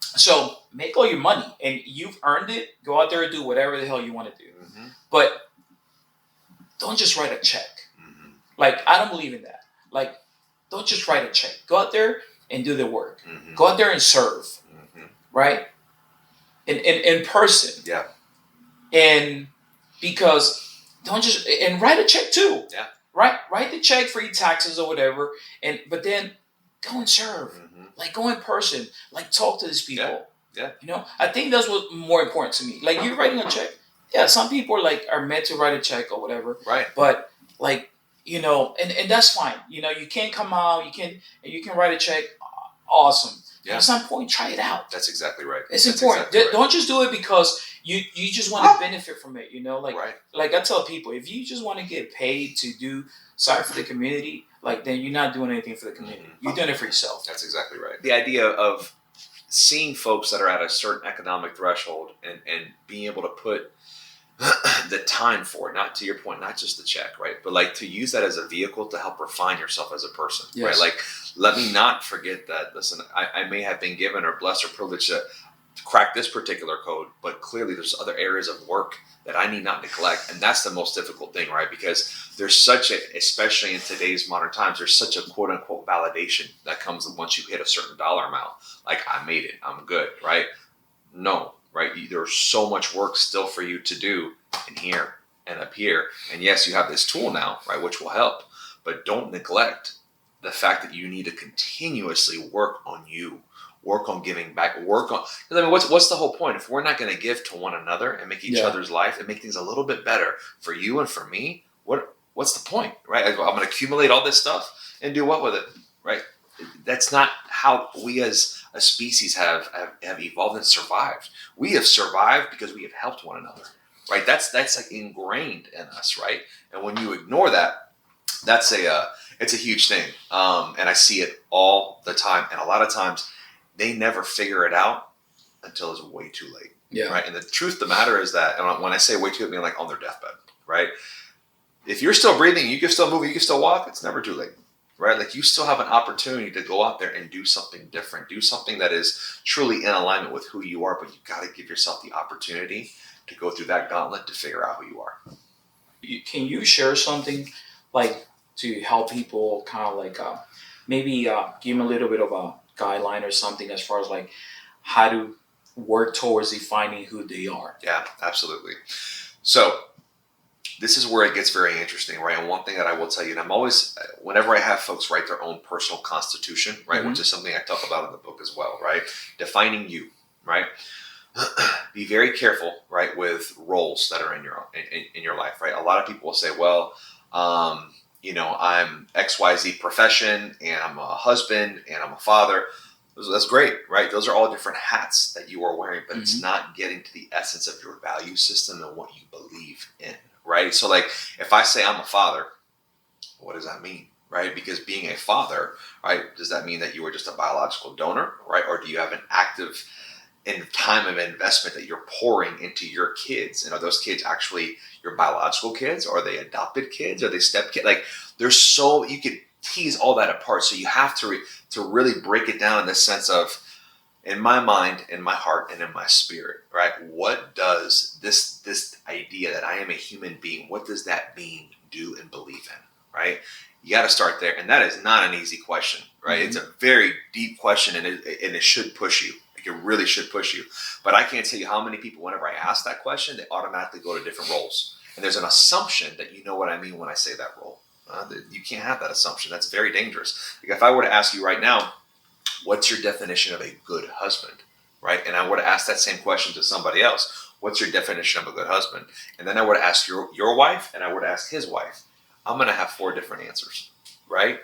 so make all your money, and you've earned it. Go out there and do whatever the hell you want to do, but don't just write a check. Like, I don't believe in that. Like, don't just write a check. Go out there and do the work. Go out there and serve, right? In person. Yeah. And because don't just, and write a check too. Yeah. Write the check for your taxes or whatever. But then go and serve. Like, go in person. Like, talk to these people. Yeah. I think that's what's more important to me. Like, you're writing a check. Yeah, some people are meant to write a check or whatever. Right. But like, and that's fine. You can't come out, you can write a check. Awesome. Yeah. At some point, try it out. That's exactly right. It's important. Exactly right. Don't just do it because you just want to benefit from it. Like I tell people, if you just want to get paid to do something for the community, like, then you're not doing anything for the community. You're doing it for yourself. That's exactly right. The idea of seeing folks that are at a certain economic threshold and being able to put the time for it, not to your point, not just the check, right? But like to use that as a vehicle to help refine yourself as a person, right? Like, let me not forget that, listen, I may have been given or blessed or privileged to crack this particular code, but clearly there's other areas of work that I need not neglect. And that's the most difficult thing, right? Because there's such especially in today's modern times, there's such a quote unquote validation that comes once you hit a certain dollar amount. Like, I made it, I'm good, right? No. Right? There's so much work still for you to do in here and up here. And yes, you have this tool now, right, which will help. But don't neglect the fact that you need to continuously work on you, work on giving back, work on. Because I mean, what's the whole point? If we're not going to give to one another and make each other's life and make things a little bit better for you and for me, what's the point, right? I'm going to accumulate all this stuff and do what with it, right? That's not how we as a species have evolved and survived. We have survived because we have helped one another. right? That's like ingrained in us, right? And when you ignore that, that's it's a huge thing. And I see it all the time. And a lot of times they never figure it out until it's way too late. Yeah. Right. And the truth of the matter is that, and when I say way too late, I mean like on their deathbed, right? If you're still breathing, you can still move, you can still walk, it's never too late. Right? Like you still have an opportunity to go out there and do something different, do something that is truly in alignment with who you are, but you got to give yourself the opportunity to go through that gauntlet to figure out who you are. Can you share something like to help people kind of like maybe give them a little bit of a guideline or something as far as like how to work towards defining who they are? Yeah, absolutely. So this is where it gets very interesting, right? And one thing that I will tell you, and I'm always, whenever I have folks write their own personal constitution, right, which is something I talk about in the book as well, right? Defining you, right? Be very careful, right, with roles that are in your life, right? A lot of people will say, well, you know, I'm XYZ profession, and I'm a husband, and I'm a father. That's great, right? Those are all different hats that you are wearing, but it's not getting to the essence of your value system and what you believe in. Right. So like if I say I'm a father, what does that mean? Right. Because being a father, right, does that mean that you are just a biological donor? Right. Or do you have an active time of investment that you're pouring into your kids? And are those kids actually your biological kids? Or are they adopted kids? Are they step kids? Like there's you could tease all that apart. So you have to really break it down in the sense of, in my mind, in my heart, and in my spirit, right? What does this idea that I am a human being, what does that mean, do, and believe in, right? You got to start there. And that is not an easy question, right? It's a very deep question, and it should push you. Like it really should push you. But I can't tell you how many people, whenever I ask that question, they automatically go to different roles. And there's an assumption that you know what I mean when I say that role. You can't have that assumption. That's very dangerous. Like if I were to ask you right now, what's your definition of a good husband, right? And I would ask that same question to somebody else. What's your definition of a good husband? And then I would ask your wife, and I would ask his wife. I'm going to have 4 different answers, right?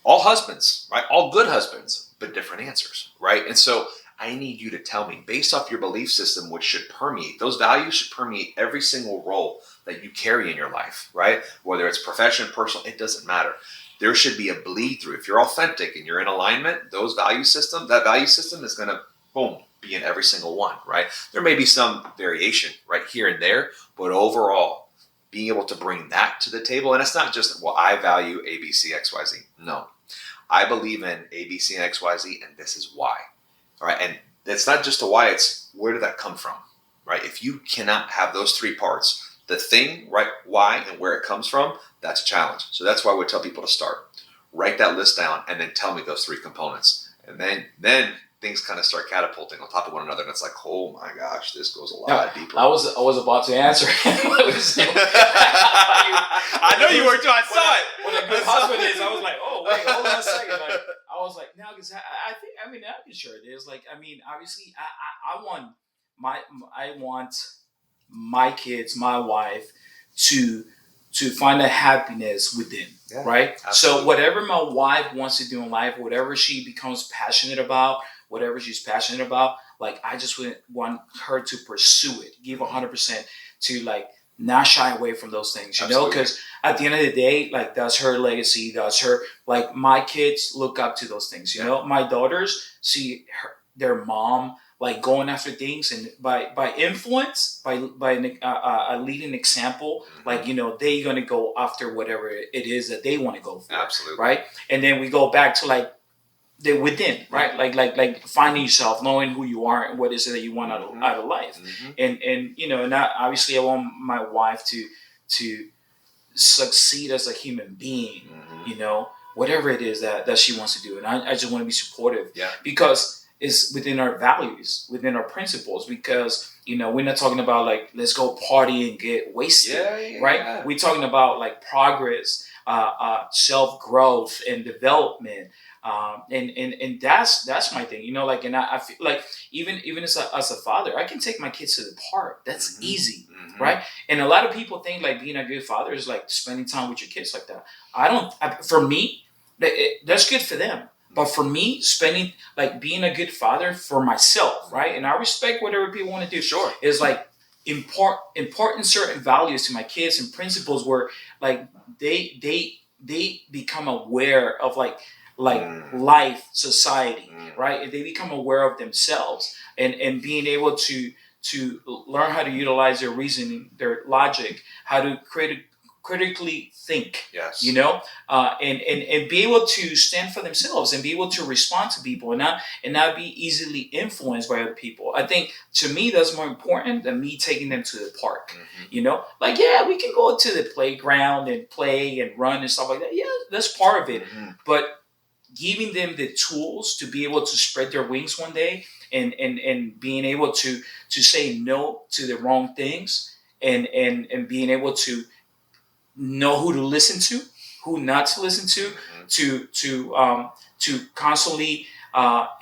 All husbands, right? All good husbands, but different answers, right? And so I need you to tell me, based off your belief system, which should permeate, those values should permeate every single role that you carry in your life, right? Whether it's profession, personal, it doesn't matter. There should be a bleed through. If you're authentic and you're in alignment, that value system is going to, boom, be in every single one, right? There may be some variation right here and there, but overall, being able to bring that to the table, and it's not just, well, I value A, B, C, X, Y, Z. No, I believe in A, B, C, and X, Y, Z, and this is why, all right? And it's not just a why, it's where did that come from, right? If you cannot have those 3 parts, the thing, right, why, and where it comes from, that's a challenge. So that's why we tell people to start. Write that list down and then tell me those 3 components. And then things kind of start catapulting on top of one another. And it's like, oh my gosh, this goes a lot deeper. I was about to answer. I know you were too. I saw it. What a good husband is, I was like, oh, wait, hold on a second. Like, I was like, no, because I can sure it is. Like, I mean, obviously, I want my kids, my wife, to find a happiness within, right? Absolutely. So whatever my wife wants to do in life, whatever she becomes passionate about, whatever she's passionate about, like I just want her to pursue it, give 100% to like not shy away from those things, you know, because at the end of the day, like that's her legacy, that's her, like my kids look up to those things, you know, my daughters see their mom like going after things, and by influence, by a leading example, like, you know, they're going to go after whatever it is that they want to go for. Absolutely. Right. And then we go back to like the within, right? Like finding yourself, knowing who you are and what is it that you want out of life. And you know, and obviously I want my wife to succeed as a human being, you know, whatever it is that she wants to do. And I just want to be supportive because it's within our values, within our principles, because, you know, we're not talking about like, let's go party and get wasted, right? We're talking about like progress, self-growth and development. And that's my thing, you know, like, and I feel like even as a father, I can take my kids to the park. That's easy, right? And a lot of people think like being a good father is like spending time with your kids like that. For me, that's good for them. But for me, being a good father for myself, right? And I respect whatever people want to do. Sure. Is like important certain values to my kids and principles where like they become aware of like life, society, right? And they become aware of themselves and being able to learn how to utilize their reasoning, their logic, how to critically think, Yes. you know, and be able to stand for themselves and be able to respond to people and not be easily influenced by other people. I think to me that's more important than me taking them to the park. You know, like yeah, we can go to the playground and play and run and stuff like that. Yeah, that's part of it. But giving them the tools to be able to spread their wings one day and being able to say no to the wrong things and being able to know who to listen to, who not to listen to constantly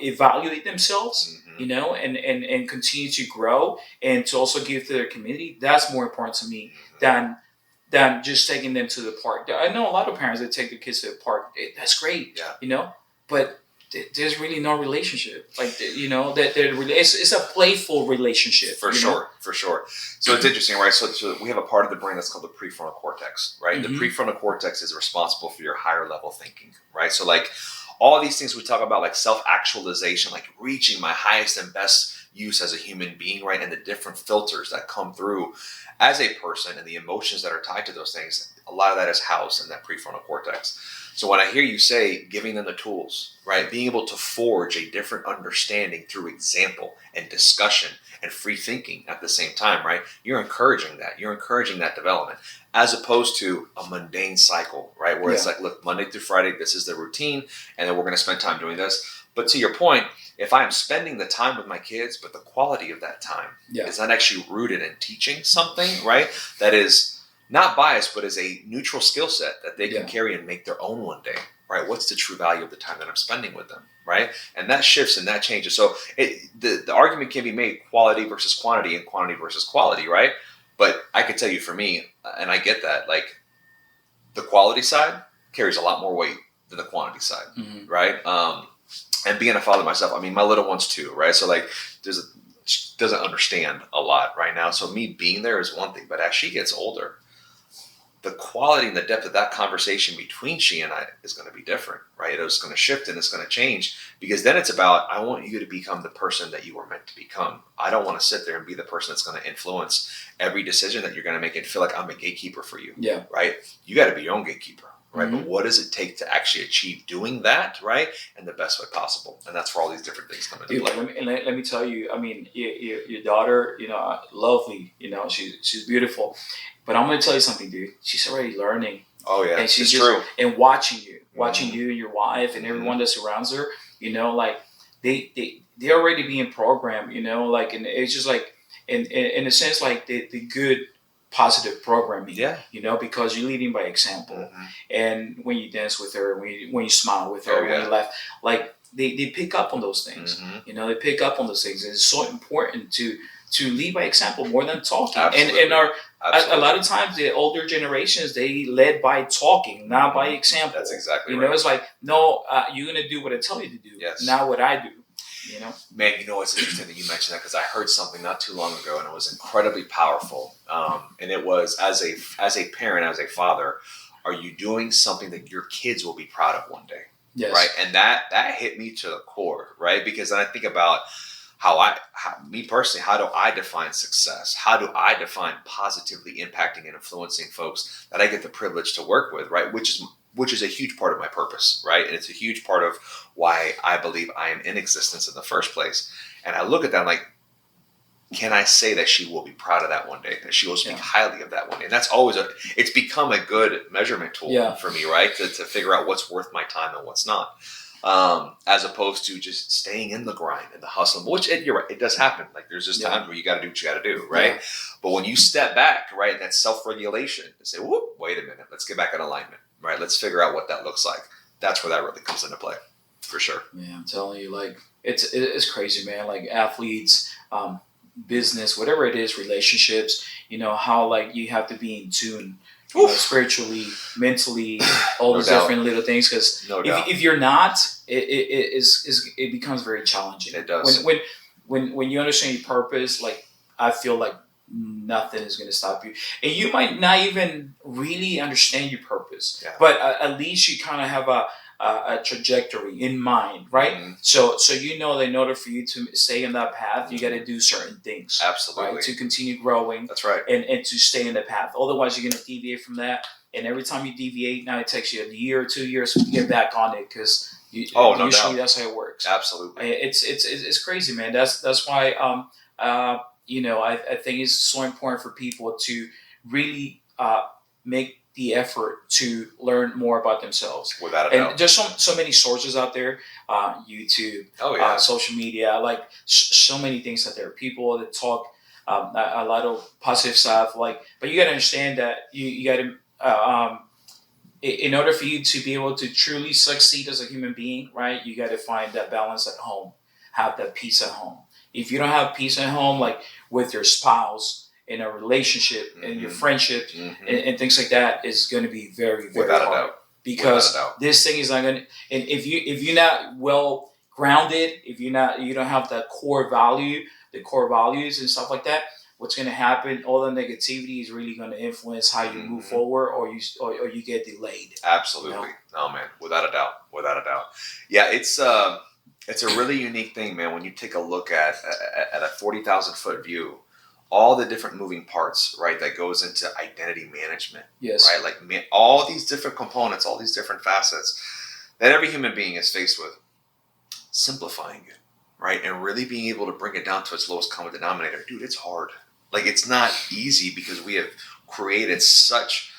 evaluate themselves, you know, and continue to grow and to also give to their community. That's more important to me than just taking them to the park. I know a lot of parents that take their kids to the park. That's great, you know, but there's really no relationship. Like, you know, it's a playful relationship. For sure. So it's interesting, right? So we have a part of the brain that's called the prefrontal cortex, right? The prefrontal cortex is responsible for your higher level thinking, right? So like all these things we talk about, like self-actualization, like reaching my highest and best use as a human being, right? And the different filters that come through as a person and the emotions that are tied to those things, a lot of that is housed in that prefrontal cortex. So when I hear you say giving them the tools, right, being able to forge a different understanding through example and discussion and free thinking at the same time, right, you're encouraging that. You're encouraging that development as opposed to a mundane cycle, right, where it's like, look, Monday through Friday, this is the routine, and then we're going to spend time doing this. But to your point, if I am spending the time with my kids, but the quality of that time is not actually rooted in teaching something, right, that is not biased, but is a neutral skill set that they can carry and make their own one day, right? What's the true value of the time that I'm spending with them, right? And that shifts and that changes. So the argument can be made quality versus quantity and quantity versus quality, right? But I could tell you for me, and I get that, like the quality side carries a lot more weight than the quantity side, right? And being a father myself, I mean, my little one's too, right? So like she doesn't understand a lot right now. So me being there is one thing, but as she gets older, the quality and the depth of that conversation between she and I is going to be different, right? It's going to shift and it's going to change because then it's about, I want you to become the person that you were meant to become. I don't want to sit there and be the person that's going to influence every decision that you're going to make and feel like I'm a gatekeeper for you, right? You got to be your own gatekeeper, right? But what does it take to actually achieve doing that, right? In the best way possible. And that's where all these different things come into play. Let me tell you, I mean, your daughter, you know, lovely, you know, she's beautiful. But I'm going to tell you something, dude. She's already learning. Oh, yeah. And she's true. And watching you and your wife and everyone that surrounds her, you know, like they're already being programmed, you know, like, and it's just like, in a sense, like the good, positive programming, you know, because you're leading by example. And when you dance with her, when you smile with her, when you laugh, like they pick up on those things, you know, they pick up on those things. And it's so important to lead by example more than talking. And a lot of times the older generations, they led by talking, not by example. That's exactly right. You know, it's like, no, you're going to do what I tell you to do, not what I do. You know? Man, you know, it's interesting that you mentioned that because I heard something not too long ago and it was incredibly powerful. And it was as a parent, as a father, are you doing something that your kids will be proud of one day? Yes. Right. And that hit me to the core, right? Because then I think about me personally, how do I define success? How do I define positively impacting and influencing folks that I get the privilege to work with, right? Which is a huge part of my purpose, right? And it's a huge part of why I believe I am in existence in the first place. And I look at that, I'm like, can I say that she will be proud of that one day? That she will speak highly of that one day? And that's always it's become a good measurement tool for me, right? To figure out what's worth my time and what's not. As opposed to just staying in the grind and the hustle, which you're right, it does happen. Like there's just times where you got to do what you got to do, right? But when you step back, right, that self-regulation and say, whoop, wait a minute, let's get back in alignment, right? Let's figure out what that looks like. That's where that really comes into play, for sure. Yeah, I'm telling you, like it's crazy, man. Like athletes, business, whatever it is, relationships. You know how like you have to be in tune. You know, spiritually, mentally, all those different little things. Because if you're not, it becomes very challenging. It does. When you understand your purpose, like I feel like nothing is going to stop you. And you might not even really understand your purpose, Yeah. but at least you kind of have a trajectory in mind, right? Mhm. So you know that in order for you to stay in that path, you got to do certain things, Absolutely. right? To continue growing That's right. and to stay in the path. Otherwise, you're going to deviate from that. And every time you deviate, now it takes you a year or 2 years to get back on it because No usually doubt. that's how it works. Absolutely. It's crazy, man. That's why I think it's so important for people to really make the effort to learn more about themselves. Without a doubt. And there's so many sources out there, YouTube, Oh yeah. social media, like so many things out there. People that talk a lot of positive stuff, but you got to understand that you got to. In order for you to be able to truly succeed as a human being, right, you got to find that balance at home, have that peace at home. If you don't have peace at home, like with your spouse, in a relationship, in your friendship, and things like that, is going to be very, very Without a hard. doubt. Because Without a doubt. this thing is not going to. And if you're not well grounded, if you don't have the core values and stuff like that, what's going to happen? All the negativity is really going to influence how you move forward, or you get delayed. Absolutely. You know? No, man. Without a doubt. Without a doubt. Yeah, it's a really unique thing, man. When you take a look at a 40,000 foot view, all the different moving parts, right, that goes into identity management. Yes. Right, like all these different components, all these different facets that every human being is faced with. Simplifying it, right, and really being able to bring it down to its lowest common denominator, dude. It's hard. Like, it's not easy because we have created such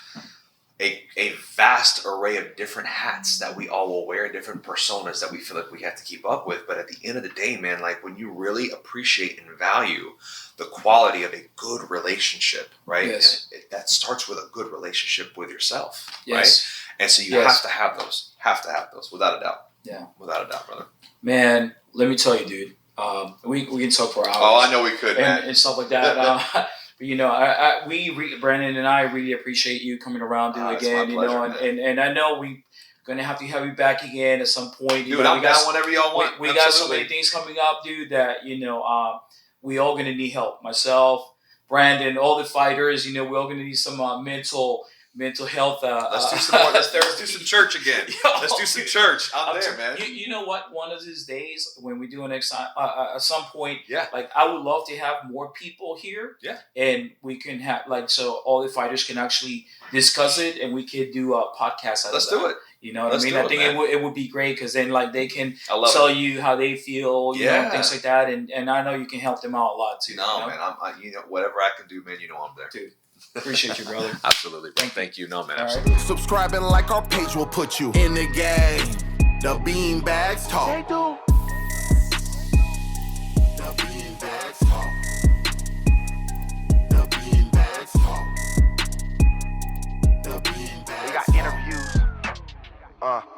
a vast array of different hats that we all will wear, different personas that we feel like we have to keep up with. But at the end of the day, man, like when you really appreciate and value the quality of a good relationship, right? Yes. And that starts with a good relationship with yourself, Yes. right? And so you have to have those. Have to have those, without a doubt. Yeah. Without a doubt, brother. Man, let me tell you, dude. We can talk for hours. Oh, I know we could, man. And stuff like that. But Brandon and I really appreciate you coming around, dude. It's Again, my pleasure, and I know we gonna have to have you back again at some point. Dude, I'm down whenever y'all want. We got so many things coming up, dude. That we all gonna need help. Myself, Brandon, all the fighters. We all gonna need some mental health. Let's do some more. Let's do some church again. Let's do some church. I'm there, man. You know what? One of these days, when we do it next time, at some point, Yeah. like I would love to have more people here. Yeah. And we can have so all the fighters can actually discuss it, and we could do a podcast. Let's do it. You know what I mean? I think it would be great because then they can tell you how they feel, you know, things like that, and I know you can help them out a lot too. No, man, whatever I can do, man, I'm there. Dude, appreciate you, brother. Absolutely, bro. Thank you. No, man, absolutely. Right. Subscribe and like our page will put you in the game. The Beanbags Talk.